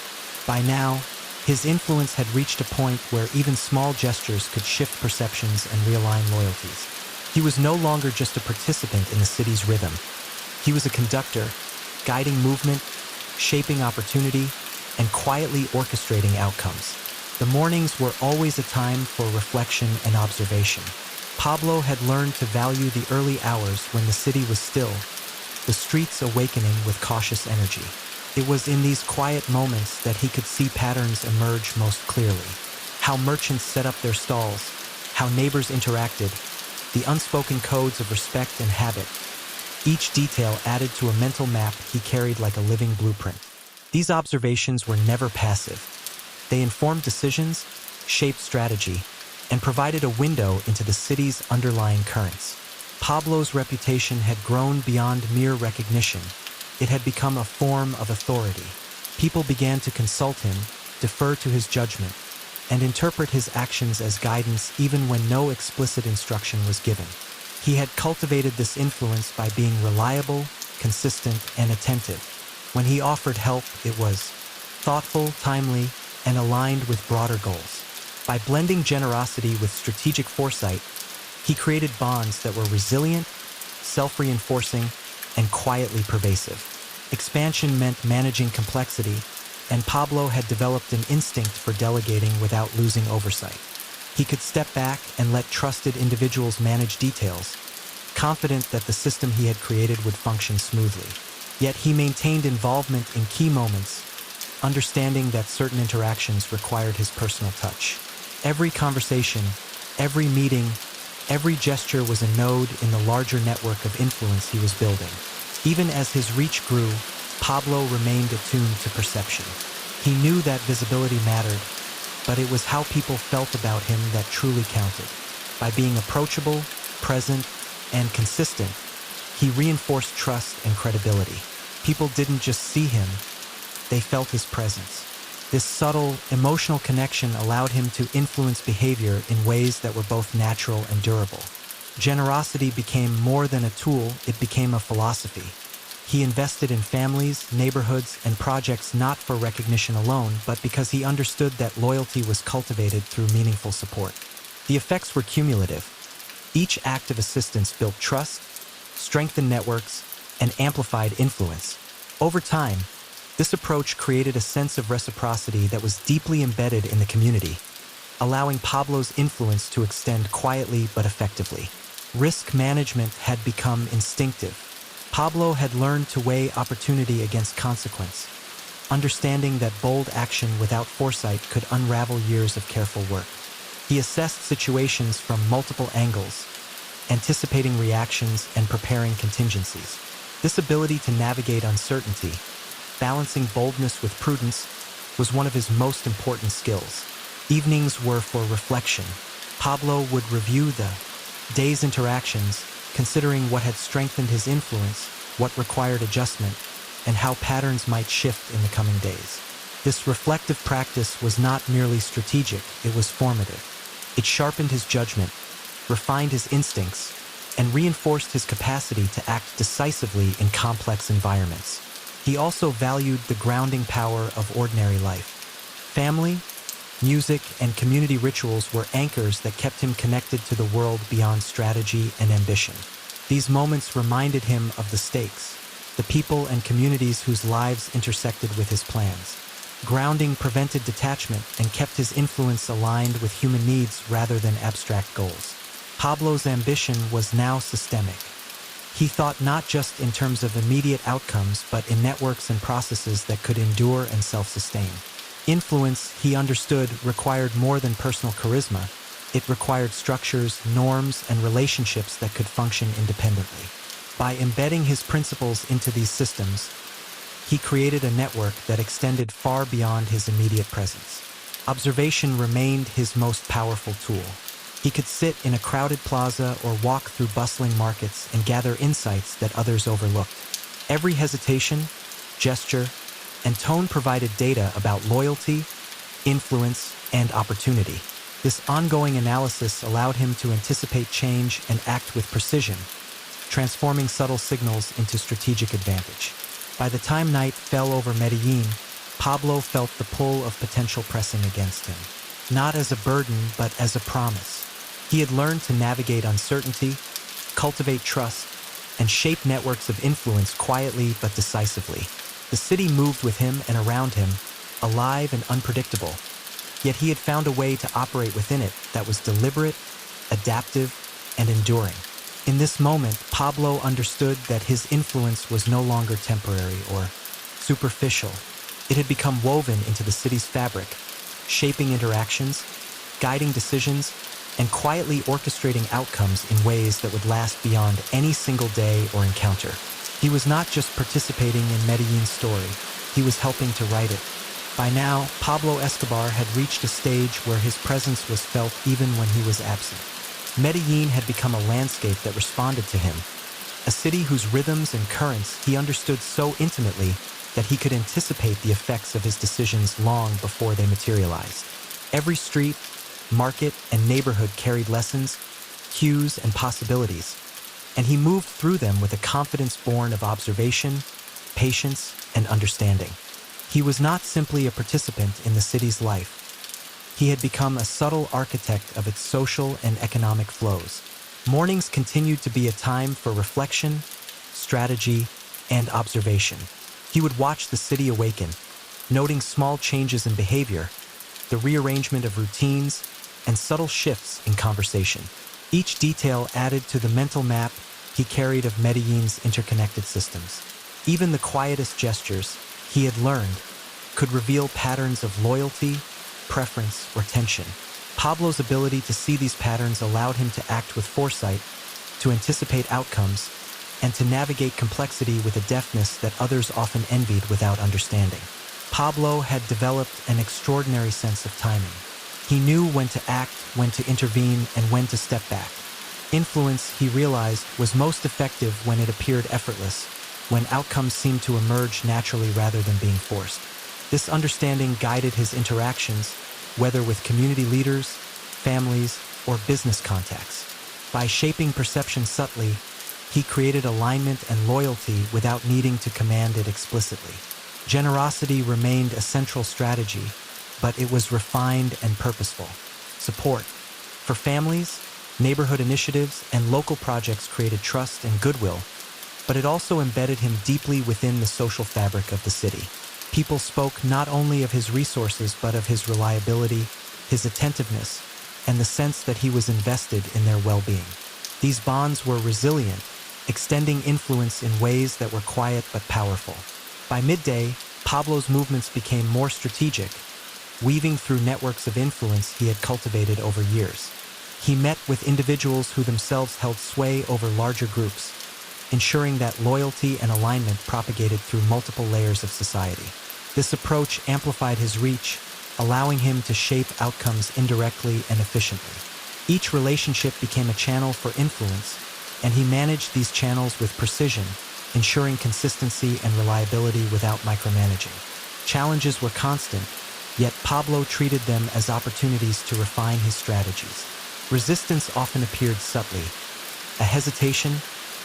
By now, his influence had reached a point where even small gestures could shift perceptions and realign loyalties. He was no longer just a participant in the city's rhythm. He was a conductor, guiding movement, shaping opportunity, and quietly orchestrating outcomes. The mornings were always a time for reflection and observation. Pablo had learned to value the early hours when the city was still, the streets awakening with cautious energy. It was in these quiet moments that he could see patterns emerge most clearly. How merchants set up their stalls, how neighbors interacted, the unspoken codes of respect and habit. Each detail added to a mental map he carried like a living blueprint. These observations were never passive. They informed decisions, shaped strategy, and provided a window into the city's underlying currents. Pablo's reputation had grown beyond mere recognition. It had become a form of authority. People began to consult him, defer to his judgment, and interpret his actions as guidance even when no explicit instruction was given. He had cultivated this influence by being reliable, consistent, and attentive. When he offered help, it was thoughtful, timely, and aligned with broader goals. By blending generosity with strategic foresight, he created bonds that were resilient, self-reinforcing, and quietly pervasive. Expansion meant managing complexity, and Pablo had developed an instinct for delegating without losing oversight. He could step back and let trusted individuals manage details, confident that the system he had created would function smoothly. Yet he maintained involvement in key moments, understanding that certain interactions required his personal touch. Every conversation, Every meeting, every gesture was a node in the larger network of influence he was building. Even as his reach grew, Pablo remained attuned to perception. He knew that visibility mattered, but it was how people felt about him that truly counted. By being approachable, present, and consistent, he reinforced trust and credibility. People didn't just see him, they felt his presence. This subtle, emotional connection allowed him to influence behavior in ways that were both natural and durable. Generosity became more than a tool, it became a philosophy. He invested in families, neighborhoods, and projects not for recognition alone, but because he understood that loyalty was cultivated through meaningful support. The effects were cumulative. Each act of assistance built trust, strengthened networks, and amplified influence. Over time, this approach created a sense of reciprocity that was deeply embedded in the community, allowing Pablo's influence to extend quietly but effectively. Risk management had become instinctive. Pablo had learned to weigh opportunity against consequence, understanding that bold action without foresight could unravel years of careful work. He assessed situations from multiple angles, anticipating reactions and preparing contingencies. This ability to navigate uncertainty, balancing boldness with prudence, was one of his most important skills. Evenings were for reflection. Pablo would review the day's interactions, considering what had strengthened his influence, what required adjustment, and how patterns might shift in the coming days. This reflective practice was not merely strategic, it was formative. It sharpened his judgment, refined his instincts, and reinforced his capacity to act decisively in complex environments. He also valued the grounding power of ordinary life. Family, music, and community rituals were anchors that kept him connected to the world beyond strategy and ambition. These moments reminded him of the stakes, the people and communities whose lives intersected with his plans. Grounding prevented detachment and kept his influence aligned with human needs rather than abstract goals. Pablo's ambition was now systemic. He thought not just in terms of immediate outcomes, but in networks and processes that could endure and self-sustain. Influence, he understood, required more than personal charisma. It required structures, norms, and relationships that could function independently. By embedding his principles into these systems, he created a network that extended far beyond his immediate presence. Observation remained his most powerful tool. He could sit in a crowded plaza or walk through bustling markets and gather insights that others overlooked. Every hesitation, gesture, and tone provided data about loyalty, influence, and opportunity. This ongoing analysis allowed him to anticipate change and act with precision, transforming subtle signals into strategic advantage. By the time night fell over Medellín, Pablo felt the pull of potential pressing against him. Not as a burden, but as a promise. He had learned to navigate uncertainty, cultivate trust, and shape networks of influence quietly but decisively. The city moved with him and around him, alive and unpredictable. Yet he had found a way to operate within it that was deliberate, adaptive, and enduring. In this moment, Pablo understood that his influence was no longer temporary or superficial. It had become woven into the city's fabric, shaping interactions, guiding decisions, and quietly orchestrating outcomes in ways that would last beyond any single day or encounter. He was not just participating in Medellín's story, he was helping to write it. By now, Pablo Escobar had reached a stage where his presence was felt even when he was absent. Medellín had become a landscape that responded to him, a city whose rhythms and currents he understood so intimately that he could anticipate the effects of his decisions long before they materialized. Every street, market, and neighborhood carried lessons, cues, and possibilities, and he moved through them with a confidence born of observation, patience, and understanding. He was not simply a participant in the city's life. He had become a subtle architect of its social and economic flows. Mornings continued to be a time for reflection, strategy, and observation. He would watch the city awaken, noting small changes in behavior, the rearrangement of routines, and subtle shifts in conversation. Each detail added to the mental map he carried of Medellín's interconnected systems. Even the quietest gestures, he had learned, could reveal patterns of loyalty, preference, or tension. Pablo's ability to see these patterns allowed him to act with foresight, to anticipate outcomes, and to navigate complexity with a deftness that others often envied without understanding. Pablo had developed an extraordinary sense of timing. He knew when to act, when to intervene, and when to step back. Influence, he realized, was most effective when it appeared effortless, when outcomes seemed to emerge naturally rather than being forced. This understanding guided his interactions, whether with community leaders, families, or business contacts. By shaping perception subtly, he created alignment and loyalty without needing to command it explicitly. Generosity remained a central strategy, but it was refined and purposeful. Support for families, neighborhood initiatives, and local projects created trust and goodwill, but it also embedded him deeply within the social fabric of the city. People spoke not only of his resources but of his reliability, his attentiveness, and the sense that he was invested in their well-being. These bonds were resilient, extending influence in ways that were quiet but powerful. By midday, Pablo's movements became more strategic, weaving through networks of influence he had cultivated over years. He met with individuals who themselves held sway over larger groups, ensuring that loyalty and alignment propagated through multiple layers of society. This approach amplified his reach, allowing him to shape outcomes indirectly and efficiently. Each relationship became a channel for influence, and he managed these channels with precision, ensuring consistency and reliability without micromanaging. Challenges were constant, yet Pablo treated them as opportunities to refine his strategies. Resistance often appeared subtly: a hesitation,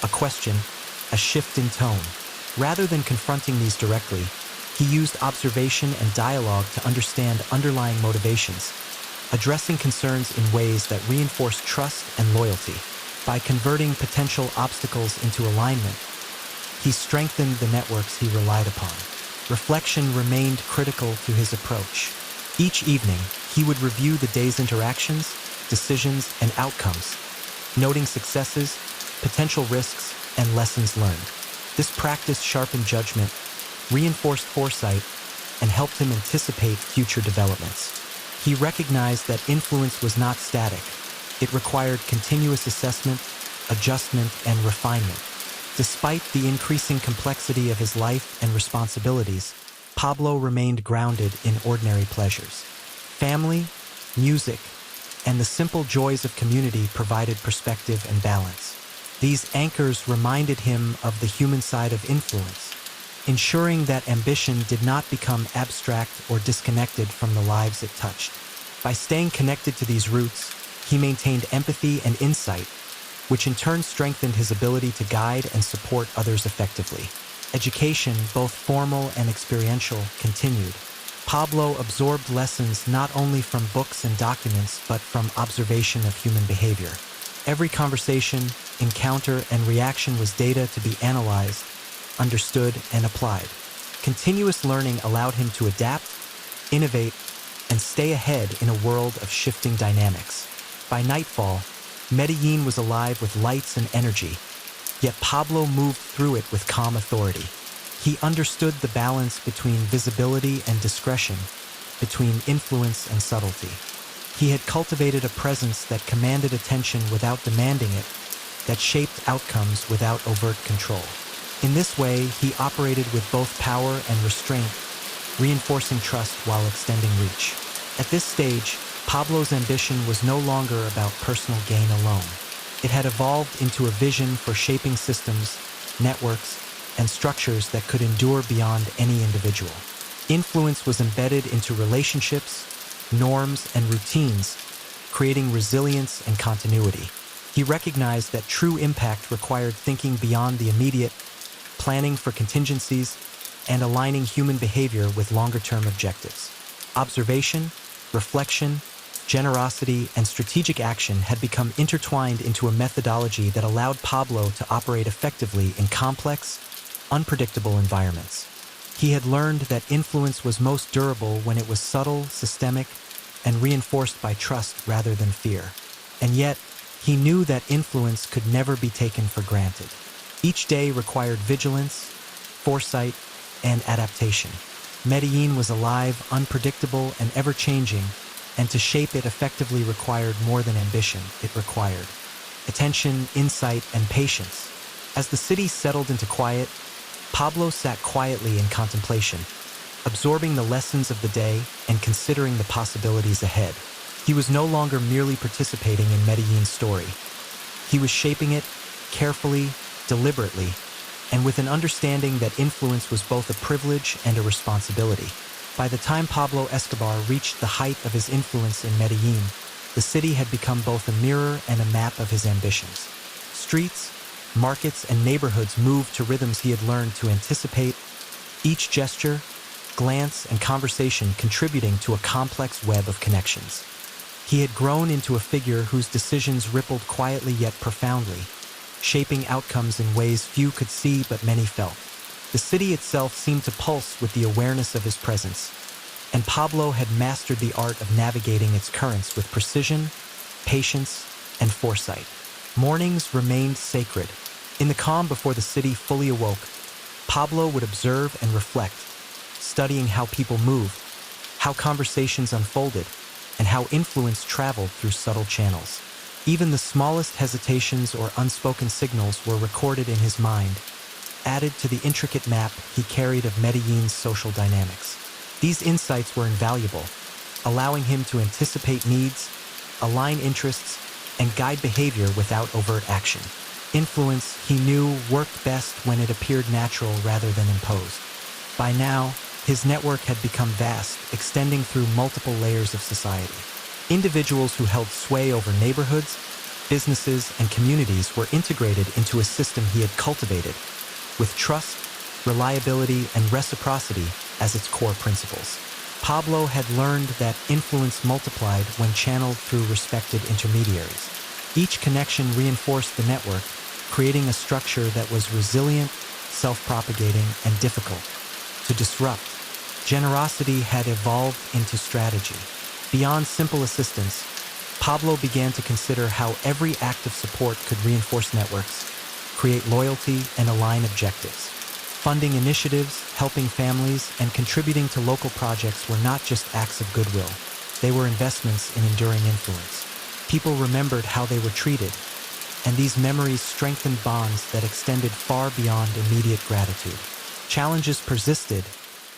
a question, a shift in tone. Rather than confronting these directly, he used observation and dialogue to understand underlying motivations, addressing concerns in ways that reinforced trust and loyalty. By converting potential obstacles into alignment, he strengthened the networks he relied upon. Reflection remained critical to his approach. Each evening, he would review the day's interactions, decisions, and outcomes, noting successes, potential risks, and lessons learned. This practice sharpened judgment, reinforced foresight, and helped him anticipate future developments. He recognized that influence was not static. It required continuous assessment, adjustment, and refinement. Despite the increasing complexity of his life and responsibilities, Pablo remained grounded in ordinary pleasures. Family, music, and the simple joys of community provided perspective and balance. These anchors reminded him of the human side of influence, ensuring that ambition did not become abstract or disconnected from the lives it touched. By staying connected to these roots, he maintained empathy and insight, which in turn strengthened his ability to guide and support others effectively. Education, both formal and experiential, continued. Pablo absorbed lessons not only from books and documents, but from observation of human behavior. Every conversation, encounter, and reaction was data to be analyzed, understood, and applied. Continuous learning allowed him to adapt, innovate, and stay ahead in a world of shifting dynamics. By nightfall, Medellín was alive with lights and energy, yet Pablo moved through it with calm authority. He understood the balance between visibility and discretion, between influence and subtlety. He had cultivated a presence that commanded attention without demanding it, that shaped outcomes without overt control. In this way, he operated with both power and restraint, reinforcing trust while extending reach. At this stage, Pablo's ambition was no longer about personal gain alone. It had evolved into a vision for shaping systems, networks, and structures that could endure beyond any individual. Influence was embedded into relationships, norms, and routines, creating resilience and continuity. He recognized that true impact required thinking beyond the immediate, planning for contingencies, and aligning human behavior with longer-term objectives. Observation, reflection, generosity, and strategic action had become intertwined into a methodology that allowed Pablo to operate effectively in complex, unpredictable environments. He had learned that influence was most durable when it was subtle, systemic, and reinforced by trust rather than fear. And yet, he knew that influence could never be taken for granted. Each day required vigilance, foresight, and adaptation. Medellín was alive, unpredictable, and ever-changing, and to shape it effectively required more than ambition. It required attention, insight, and patience. As the city settled into quiet, Pablo sat quietly in contemplation, absorbing the lessons of the day and considering the possibilities ahead. He was no longer merely participating in Medellin's story. He was shaping it carefully, deliberately, and with an understanding that influence was both a privilege and a responsibility. By the time Pablo Escobar reached the height of his influence in Medellín, the city had become both a mirror and a map of his ambitions. Streets, markets, and neighborhoods moved to rhythms he had learned to anticipate, each gesture, glance, and conversation contributing to a complex web of connections. He had grown into a figure whose decisions rippled quietly yet profoundly, shaping outcomes in ways few could see but many felt. The city itself seemed to pulse with the awareness of his presence, and Pablo had mastered the art of navigating its currents with precision, patience, and foresight. Mornings remained sacred. In the calm before the city fully awoke, Pablo would observe and reflect, studying how people moved, how conversations unfolded, and how influence traveled through subtle channels. Even the smallest hesitations or unspoken signals were recorded in his mind, added to the intricate map he carried of Medellin's social dynamics. These insights were invaluable, allowing him to anticipate needs, align interests, and guide behavior without overt action. Influence, he knew, worked best when it appeared natural rather than imposed. By now, his network had become vast, extending through multiple layers of society. Individuals who held sway over neighborhoods, businesses, and communities were integrated into a system he had cultivated, with trust, reliability, and reciprocity as its core principles. Pablo had learned that influence multiplied when channeled through respected intermediaries. Each connection reinforced the network, creating a structure that was resilient, self-propagating, and difficult to disrupt. Generosity had evolved into strategy. Beyond simple assistance, Pablo began to consider how every act of support could reinforce networks, create loyalty, and align objectives. Funding initiatives, helping families, and contributing to local projects were not just acts of goodwill. They were investments in enduring influence. People remembered how they were treated, and these memories strengthened bonds that extended far beyond immediate gratitude. Challenges persisted,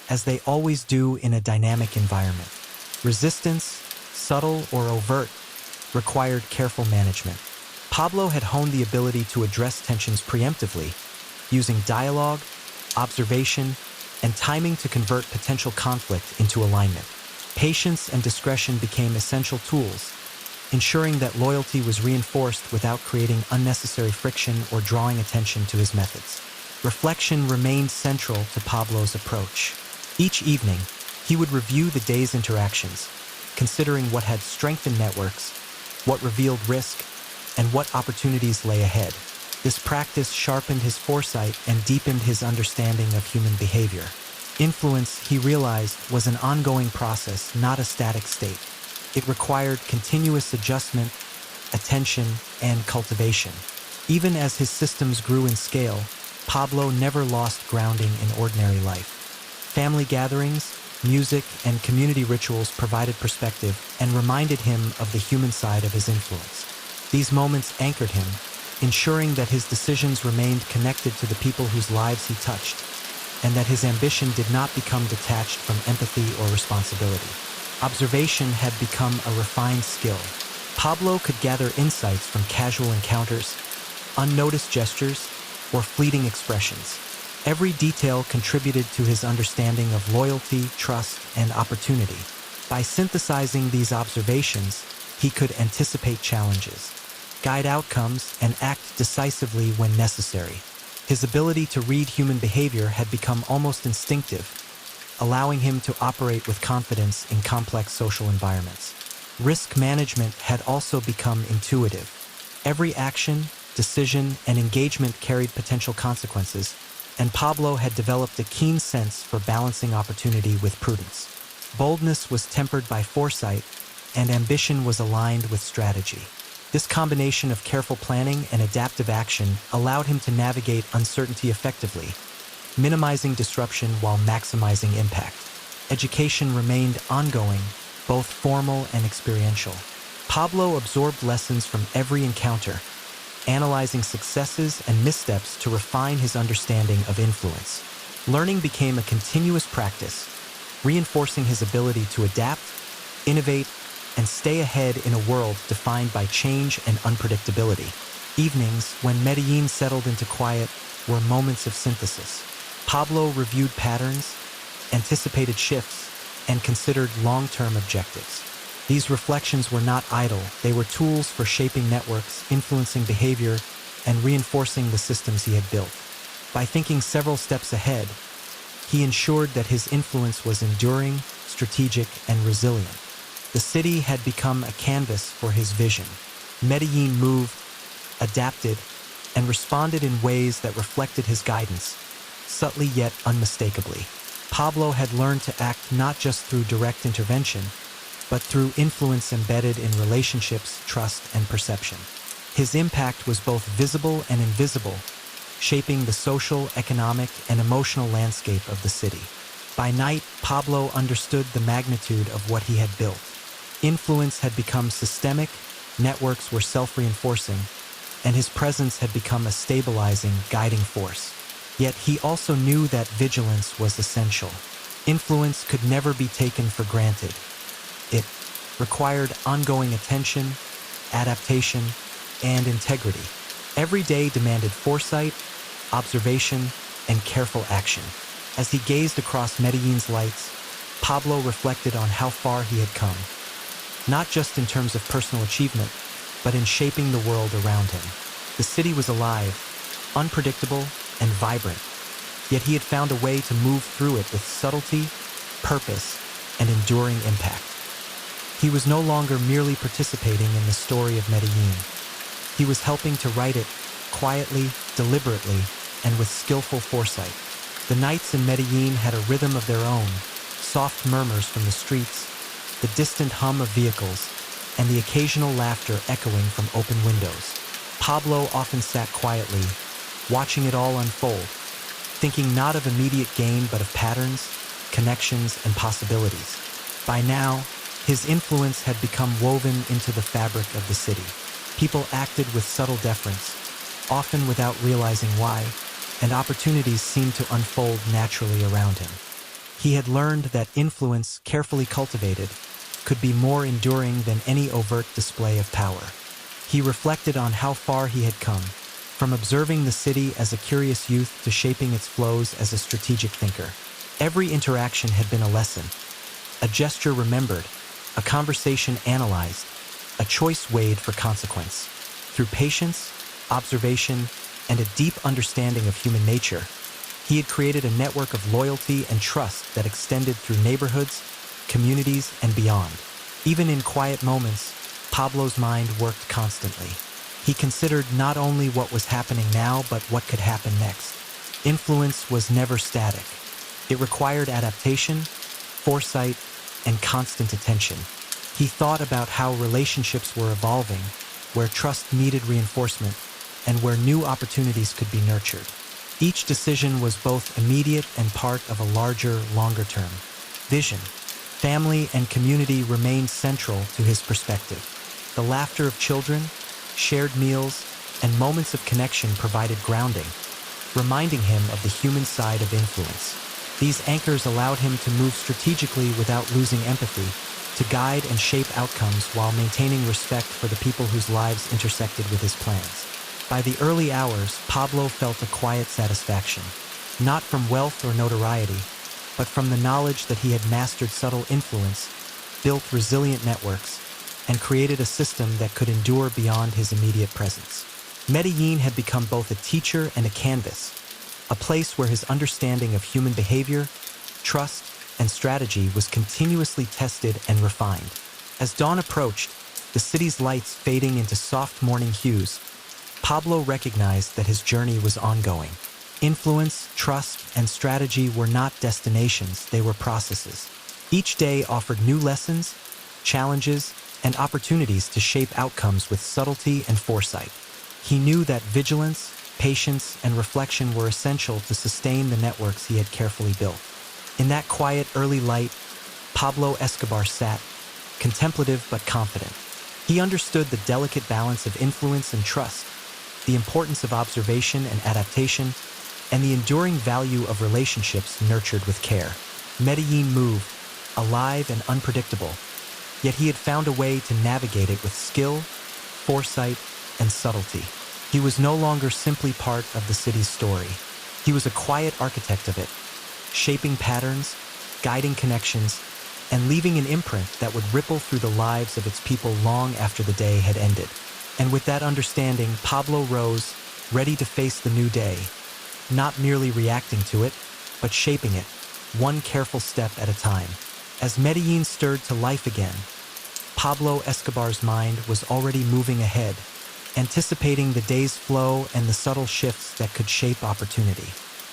as they always do in a dynamic environment. Resistance, subtle or overt, required careful management. Pablo had honed the ability to address tensions preemptively, using dialogue, observation, and timing to convert potential conflict into alignment. Patience and discretion became essential tools, ensuring that loyalty was reinforced without creating unnecessary friction or drawing attention to his methods. Reflection remained central to Pablo's approach. Each evening, he would review the day's interactions, considering what had strengthened networks, what revealed risk, and what opportunities lay ahead. This practice sharpened his foresight and deepened his understanding of human behavior. Influence, he realized, was an ongoing process, not a static state. It required continuous adjustment, attention, and cultivation. Even as his systems grew in scale, Pablo never lost grounding in ordinary life. Family gatherings, music, and community rituals provided perspective and reminded him of the human side of his influence. These moments anchored him, ensuring that his decisions remained connected to the people whose lives he touched, and that his ambition did not become detached from empathy or responsibility. Observation had become a refined skill. Pablo could gather insights from casual encounters, unnoticed gestures, or fleeting expressions. Every detail contributed to his understanding of loyalty, trust, and opportunity. By synthesizing these observations, he could anticipate challenges, guide outcomes, and act decisively when necessary. His ability to read human behavior had become almost instinctive, allowing him to operate with confidence in complex social environments. Risk management had also become intuitive. Every action, decision, and engagement carried potential consequences, and Pablo had developed a keen sense for balancing opportunity with prudence. Boldness was tempered by foresight, and ambition was aligned with strategy. This combination of careful planning and adaptive action allowed him to navigate uncertainty effectively, minimizing disruption while maximizing impact. Education remained ongoing, both formal and experiential. Pablo absorbed lessons from every encounter, analyzing successes and missteps to refine his understanding of influence. Learning became a continuous practice, reinforcing his ability to adapt, innovate, and stay ahead in a world defined by change and unpredictability. Evenings, when Medellín settled into quiet, were moments of synthesis. Pablo reviewed patterns, anticipated shifts, and considered long-term objectives. These reflections were not idle, they were tools for shaping networks, influencing behavior, and reinforcing the systems he had built. By thinking several steps ahead, he ensured that his influence was enduring, strategic, and resilient. The city had become a canvas for his vision. Medellín moved, adapted, and responded in ways that reflected his guidance, subtly yet unmistakably. Pablo had learned to act not just through direct intervention, but through influence embedded in relationships, trust, and perception. His impact was both visible and invisible, shaping the social, economic, and emotional landscape of the city. By night, Pablo understood the magnitude of what he had built. Influence had become systemic, networks were self-reinforcing, and his presence had become a stabilizing, guiding force. Yet he also knew that vigilance was essential. Influence could never be taken for granted. It required ongoing attention, adaptation, and integrity. Every day demanded foresight, observation, and careful action. As he gazed across Medellín's lights, Pablo reflected on how far he had come, not just in terms of personal achievement, but in shaping the world around him. The city was alive, unpredictable, and vibrant, yet he had found a way to move through it with subtlety, purpose, and enduring impact. He was no longer merely participating in the story of Medellín. He was helping to write it quietly, deliberately, and with skillful foresight. The nights in Medellín had a rhythm of their own, soft murmurs from the streets, the distant hum of vehicles, and the occasional laughter echoing from open windows. Pablo often sat quietly, watching it all unfold, thinking not of immediate gain but of patterns, connections, and possibilities. By now, his influence had become woven into the fabric of the city. People acted with subtle deference, often without realizing why, and opportunities seemed to unfold naturally around him. He had learned that influence, carefully cultivated, could be more enduring than any overt display of power. He reflected on how far he had come, from observing the city as a curious youth to shaping its flows as a strategic thinker. Every interaction had been a lesson, a gesture remembered, a conversation analyzed, a choice weighed for consequence. Through patience, observation, and a deep understanding of human nature, he had created a network of loyalty and trust that extended through neighborhoods, communities, and beyond. Even in quiet moments, Pablo's mind worked constantly. He considered not only what was happening now, but what could happen next. Influence was never static. It required adaptation, foresight, and constant attention. He thought about how relationships were evolving, where trust needed reinforcement, and where new opportunities could be nurtured. Each decision was both immediate and part of a larger, longer-term vision. Family and community remained central to his perspective. The laughter of children, shared meals, and moments of connection provided grounding, reminding him of the human side of influence. These anchors allowed him to move strategically without losing empathy, to guide and shape outcomes while maintaining respect for the people whose lives intersected with his plans. By the early hours, Pablo felt a quiet satisfaction, not from wealth or notoriety, but from the knowledge that he had mastered subtle influence, built resilient networks, and created a system that could endure beyond his immediate presence. Medellín had become both a teacher and a canvas, a place where his understanding of human behavior, trust, and strategy was continuously tested and refined. As dawn approached, the city's lights fading into soft morning hues, Pablo recognized that his journey was ongoing. Influence, trust, and strategy were not destinations, they were processes. Each day offered new lessons, challenges, and opportunities to shape outcomes with subtlety and foresight. He knew that vigilance, patience, and reflection were essential to sustain the networks he had carefully built. In that quiet, early light, Pablo Escobar sat, contemplative but confident. He understood the delicate balance of influence and trust, the importance of observation and adaptation, and the enduring value of relationships nurtured with care. Medellín moved, alive and unpredictable, yet he had found a way to navigate it with skill, foresight, and subtlety. He was no longer simply part of the city's story. He was a quiet architect of it, shaping patterns, guiding connections, and leaving an imprint that would ripple through the lives of its people long after the day had ended. And with that understanding, Pablo rose, ready to face the new day, not merely reacting to it, but shaping it, one careful step at a time. As Medellín stirred to life again, Pablo Escobar's mind was already moving ahead, anticipating the day's flow and the subtle shifts that could shape opportunity.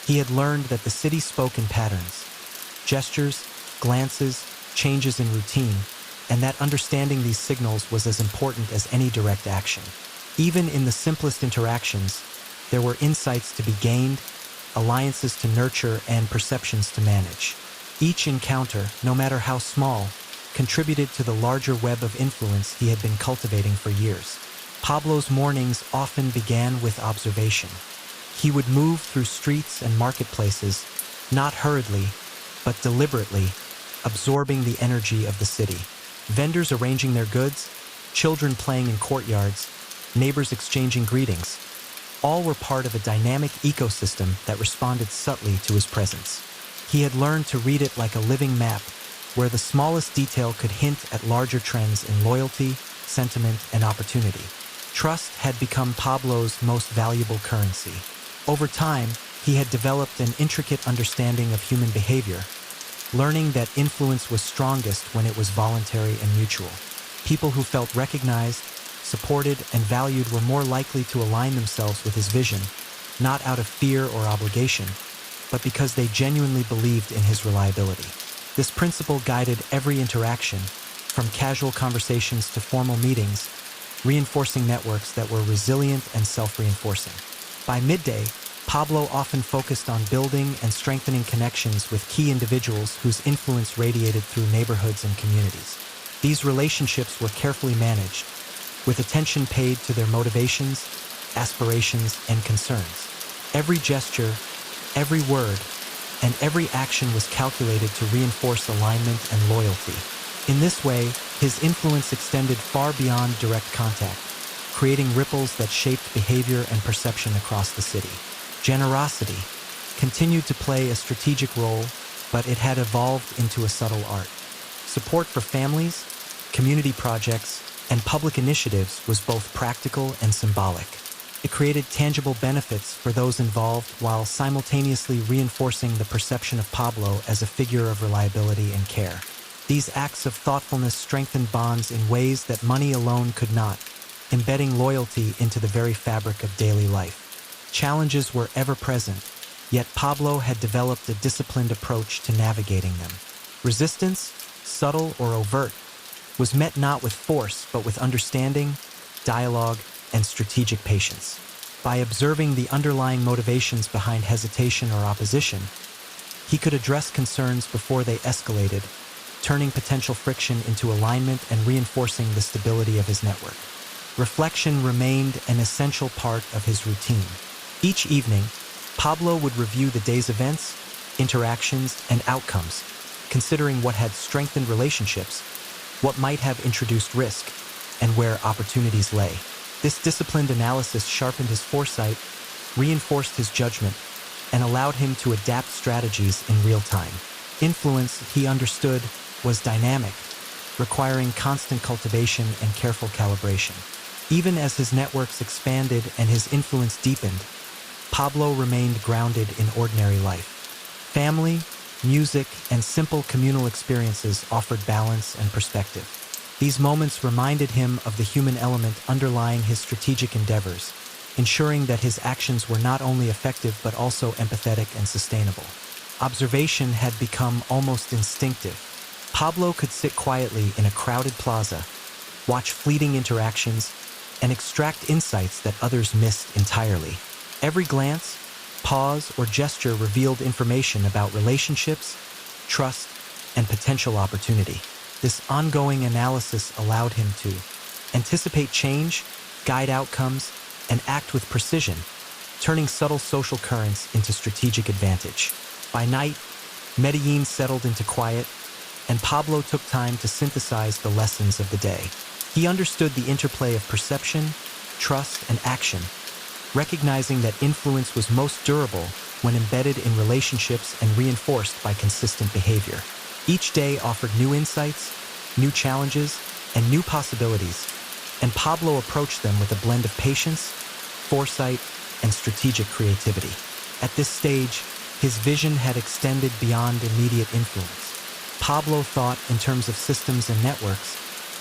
He had learned that the city spoke in patterns, gestures, glances, changes in routine, and that understanding these signals was as important as any direct action. Even in the simplest interactions, there were insights to be gained, alliances to nurture, and perceptions to manage. Each encounter, no matter how small, contributed to the larger web of influence he had been cultivating for years. Pablo's mornings often began with observation. He would move through streets and marketplaces, not hurriedly, but deliberately, absorbing the energy of the city. Vendors arranging their goods, children playing in courtyards, neighbors exchanging greetings. All were part of a dynamic ecosystem that responded subtly to his presence. He had learned to read it like a living map, where the smallest detail could hint at larger trends in loyalty, sentiment, and opportunity. Trust had become Pablo's most valuable currency. Over time, he had developed an intricate understanding of human behavior, learning that influence was strongest when it was voluntary and mutual. People who felt recognized, supported, and valued were more likely to align themselves with his vision, not out of fear or obligation, but because they genuinely believed in his reliability. This principle guided every interaction, from casual conversations to formal meetings, reinforcing networks that were resilient and self-reinforcing. By midday, Pablo often focused on building and strengthening connections with key individuals whose influence radiated through neighborhoods and communities. These relationships were carefully managed, with attention paid to their motivations, aspirations, and concerns. Every gesture, every word, and every action was calculated to reinforce alignment and loyalty. In this way, his influence extended far beyond direct contact, creating ripples that shaped behavior and perception across the city. Generosity continued to play a strategic role, but it had evolved into a subtle art. Support for families, community projects, and public initiatives was both practical and symbolic. It created tangible benefits for those involved while simultaneously reinforcing the perception of Pablo as a figure of reliability and care. These acts of thoughtfulness strengthened bonds in ways that money alone could not, embedding loyalty into the very fabric of daily life. Challenges were ever present, yet Pablo had developed a disciplined approach to navigating them. Resistance, subtle or overt, was met not with force but with understanding, dialogue, and strategic patience. By observing the underlying motivations behind hesitation or opposition, he could address concerns before they escalated, turning potential friction into alignment and reinforcing the stability of his network. Reflection remained an essential part of his routine. Each evening, Pablo would review the day's events, interactions, and outcomes, considering what had strengthened relationships, what might have introduced risk, and where opportunities lay. This disciplined analysis sharpened his foresight, reinforced his judgment, and allowed him to adapt strategies in real time. Influence, he understood, was dynamic, requiring constant cultivation and careful calibration. Even as his networks expanded and his influence deepened, Pablo remained grounded in ordinary life. Family, music, and simple communal experiences offered balance and perspective. These moments reminded him of the human element underlying his strategic endeavors, ensuring that his actions were not only effective but also empathetic and sustainable. Observation had become almost instinctive. Pablo could sit quietly in a crowded plaza, watch fleeting interactions, and extract insights that others missed entirely. Every glance, pause, or gesture revealed information about relationships, trust, and potential opportunity. This ongoing analysis allowed him to anticipate change, guide outcomes, and act with precision, turning subtle social currents into strategic advantage. By night, Medellín settled into quiet, and Pablo took time to synthesize the lessons of the day. He understood the interplay of perception, trust, and action, recognizing that influence was most durable when embedded in relationships and reinforced by consistent behavior. Each day offered new insights, new challenges, and new possibilities, and Pablo approached them with a blend of patience, foresight, and strategic creativity. At this stage, his vision had extended beyond immediate influence. Pablo thought in terms of systems and networks,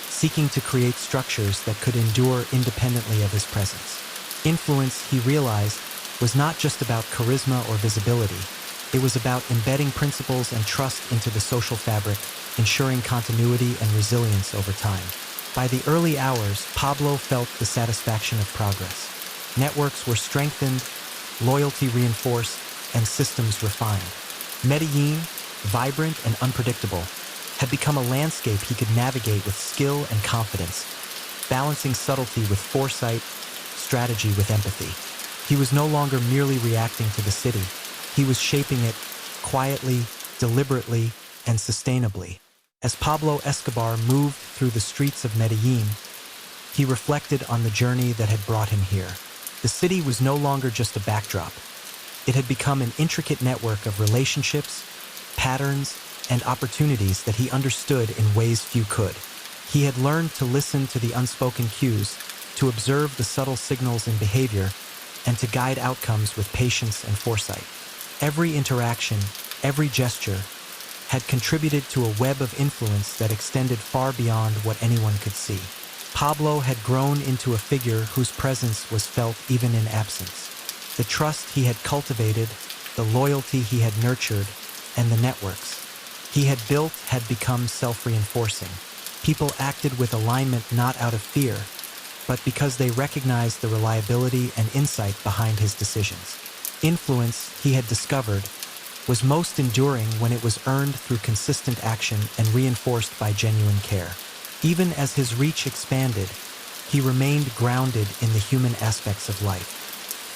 seeking to create structures that could endure independently of his presence. Influence, he realized, was not just about charisma or visibility. It was about embedding principles and trust into the social fabric, ensuring continuity and resilience over time. By the early hours, Pablo felt the satisfaction of progress. Networks were strengthened, loyalty reinforced, and systems refined. Medellín, vibrant and unpredictable, had become a landscape he could navigate with skill and confidence, balancing subtlety with foresight, strategy with empathy. He was no longer merely reacting to the city. He was shaping it quietly, deliberately, and sustainably. As Pablo Escobar moved through the streets of Medellín, he reflected on the journey that had brought him here. The city was no longer just a backdrop. It had become an intricate network of relationships, patterns, and opportunities that he understood in ways few could. He had learned to listen to the unspoken cues, to observe the subtle signals in behavior, and to guide outcomes with patience and foresight. Every interaction, every gesture, had contributed to a web of influence that extended far beyond what anyone could see. Pablo had grown into a figure whose presence was felt even in absence. The trust he had cultivated, the loyalty he had nurtured, and the networks he had built had become self-reinforcing. People acted with alignment not out of fear, but because they recognized the reliability and insight behind his decisions. Influence, he had discovered, was most enduring when it was earned through consistent action and reinforced by genuine care. Even as his reach expanded, he remained grounded in the human aspects of life.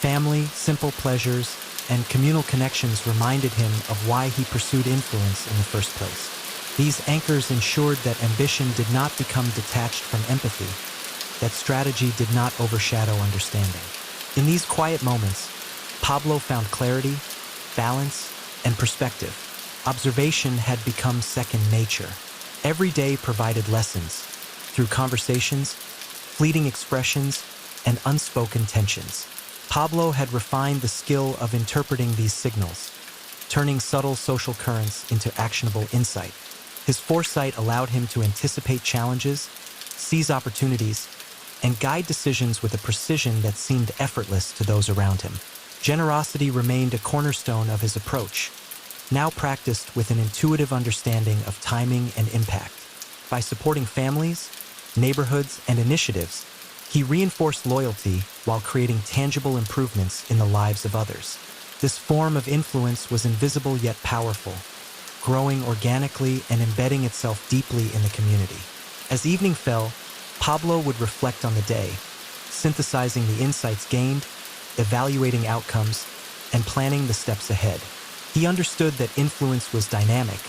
Family, simple pleasures, and communal connections reminded him of why he pursued influence in the first place. These anchors ensured that ambition did not become detached from empathy, that strategy did not overshadow understanding. In these quiet moments, Pablo found clarity, balance, and perspective. Observation had become second nature. Every day provided lessons through conversations, fleeting expressions, and unspoken tensions. Pablo had refined the skill of interpreting these signals, turning subtle social currents into actionable insight. His foresight allowed him to anticipate challenges, seize opportunities, and guide decisions with a precision that seemed effortless to those around him. Generosity remained a cornerstone of his approach, now practiced with an intuitive understanding of timing and impact. By supporting families, neighborhoods, and initiatives, he reinforced loyalty while creating tangible improvements in the lives of others. This form of influence was invisible yet powerful, growing organically and embedding itself deeply in the community. As evening fell, Pablo would reflect on the day, synthesizing the insights gained, evaluating outcomes, and planning the steps ahead. He understood that influence was dynamic,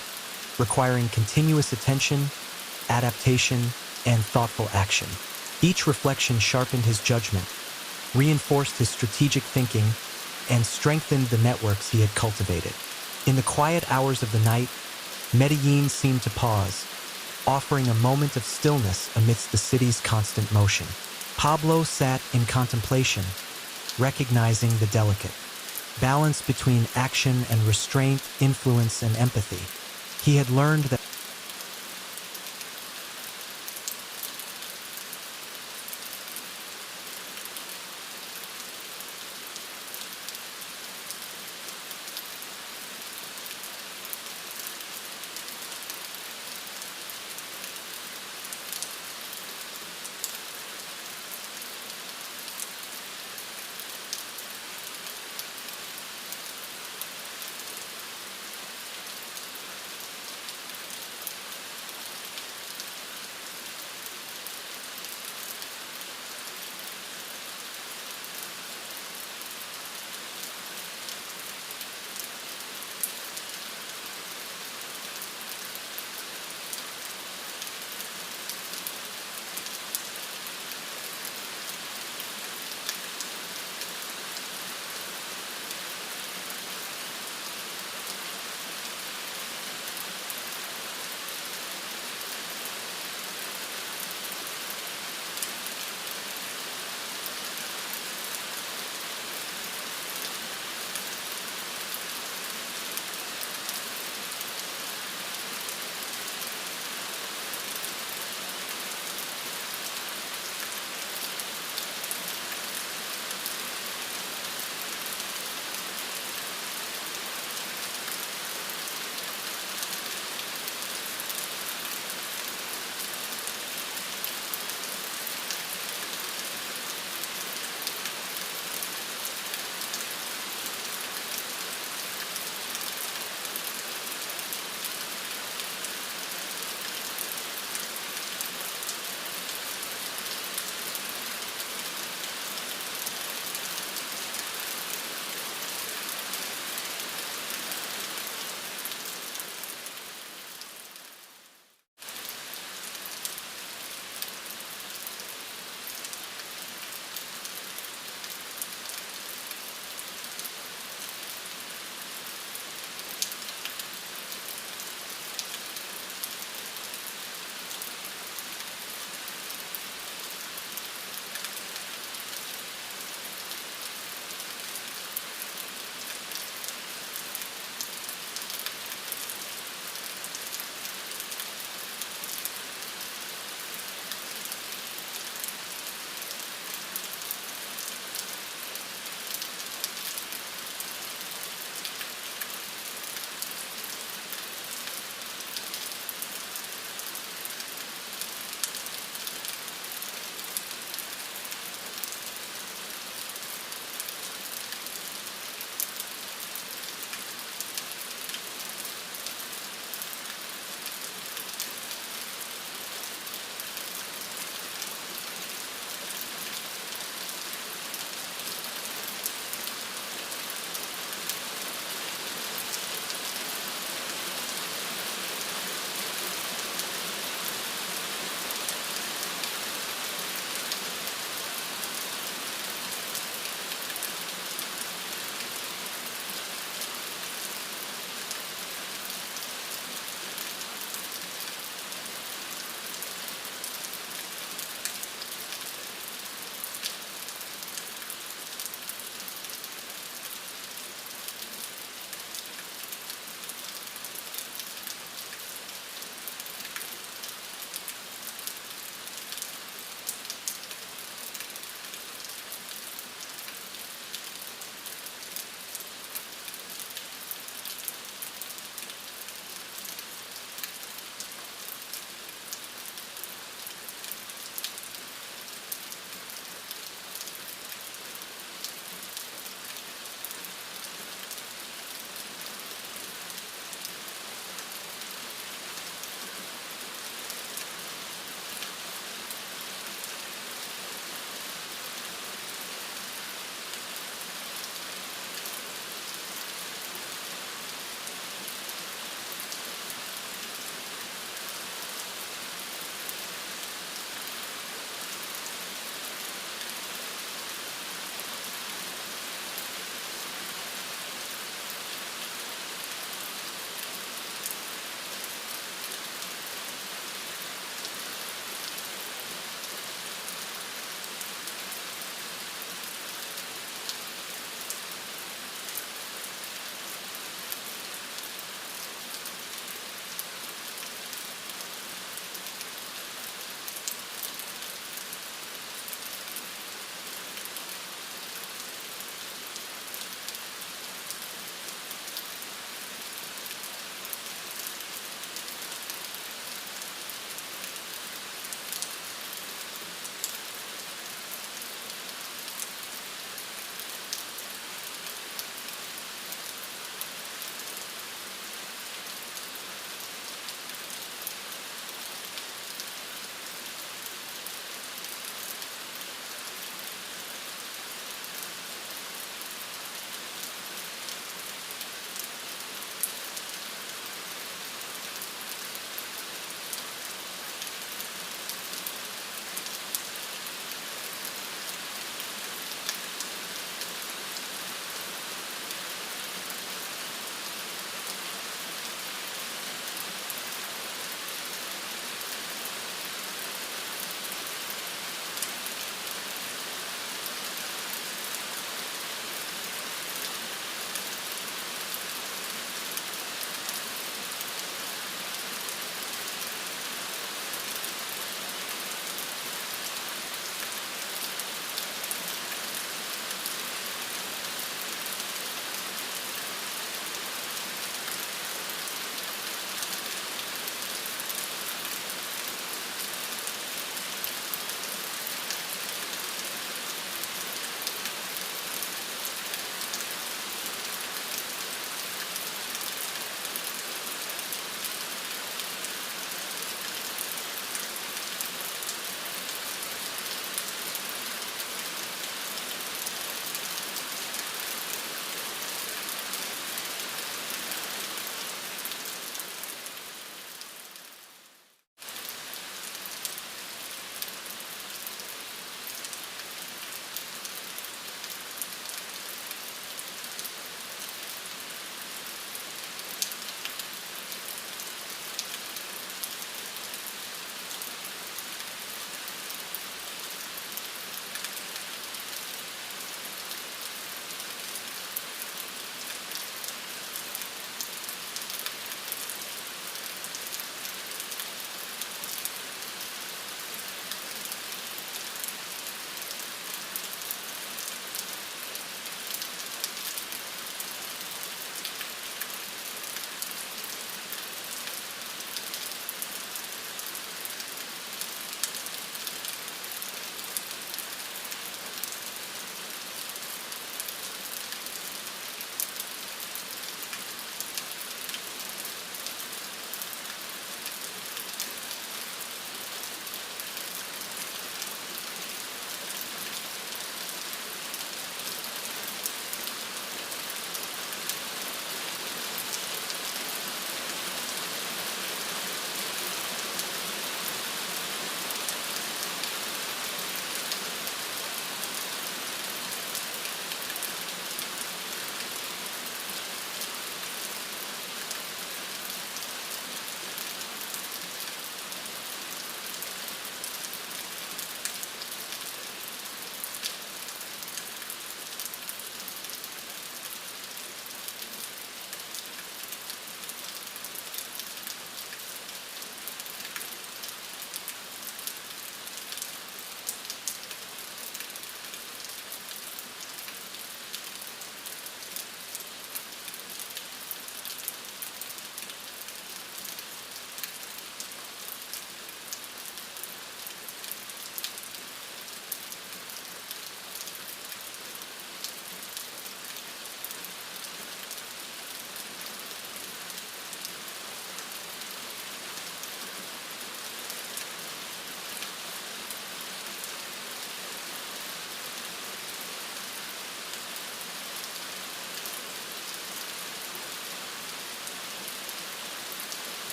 requiring continuous attention, adaptation, and thoughtful action. Each reflection sharpened his judgment, reinforced his strategic thinking, and strengthened the networks he had cultivated. In the quiet hours of the night, Medellín seemed to pause, offering a moment of stillness amidst the city's constant motion. Pablo sat in contemplation, recognizing the delicate balance between action and restraint, influence and empathy. He had learned that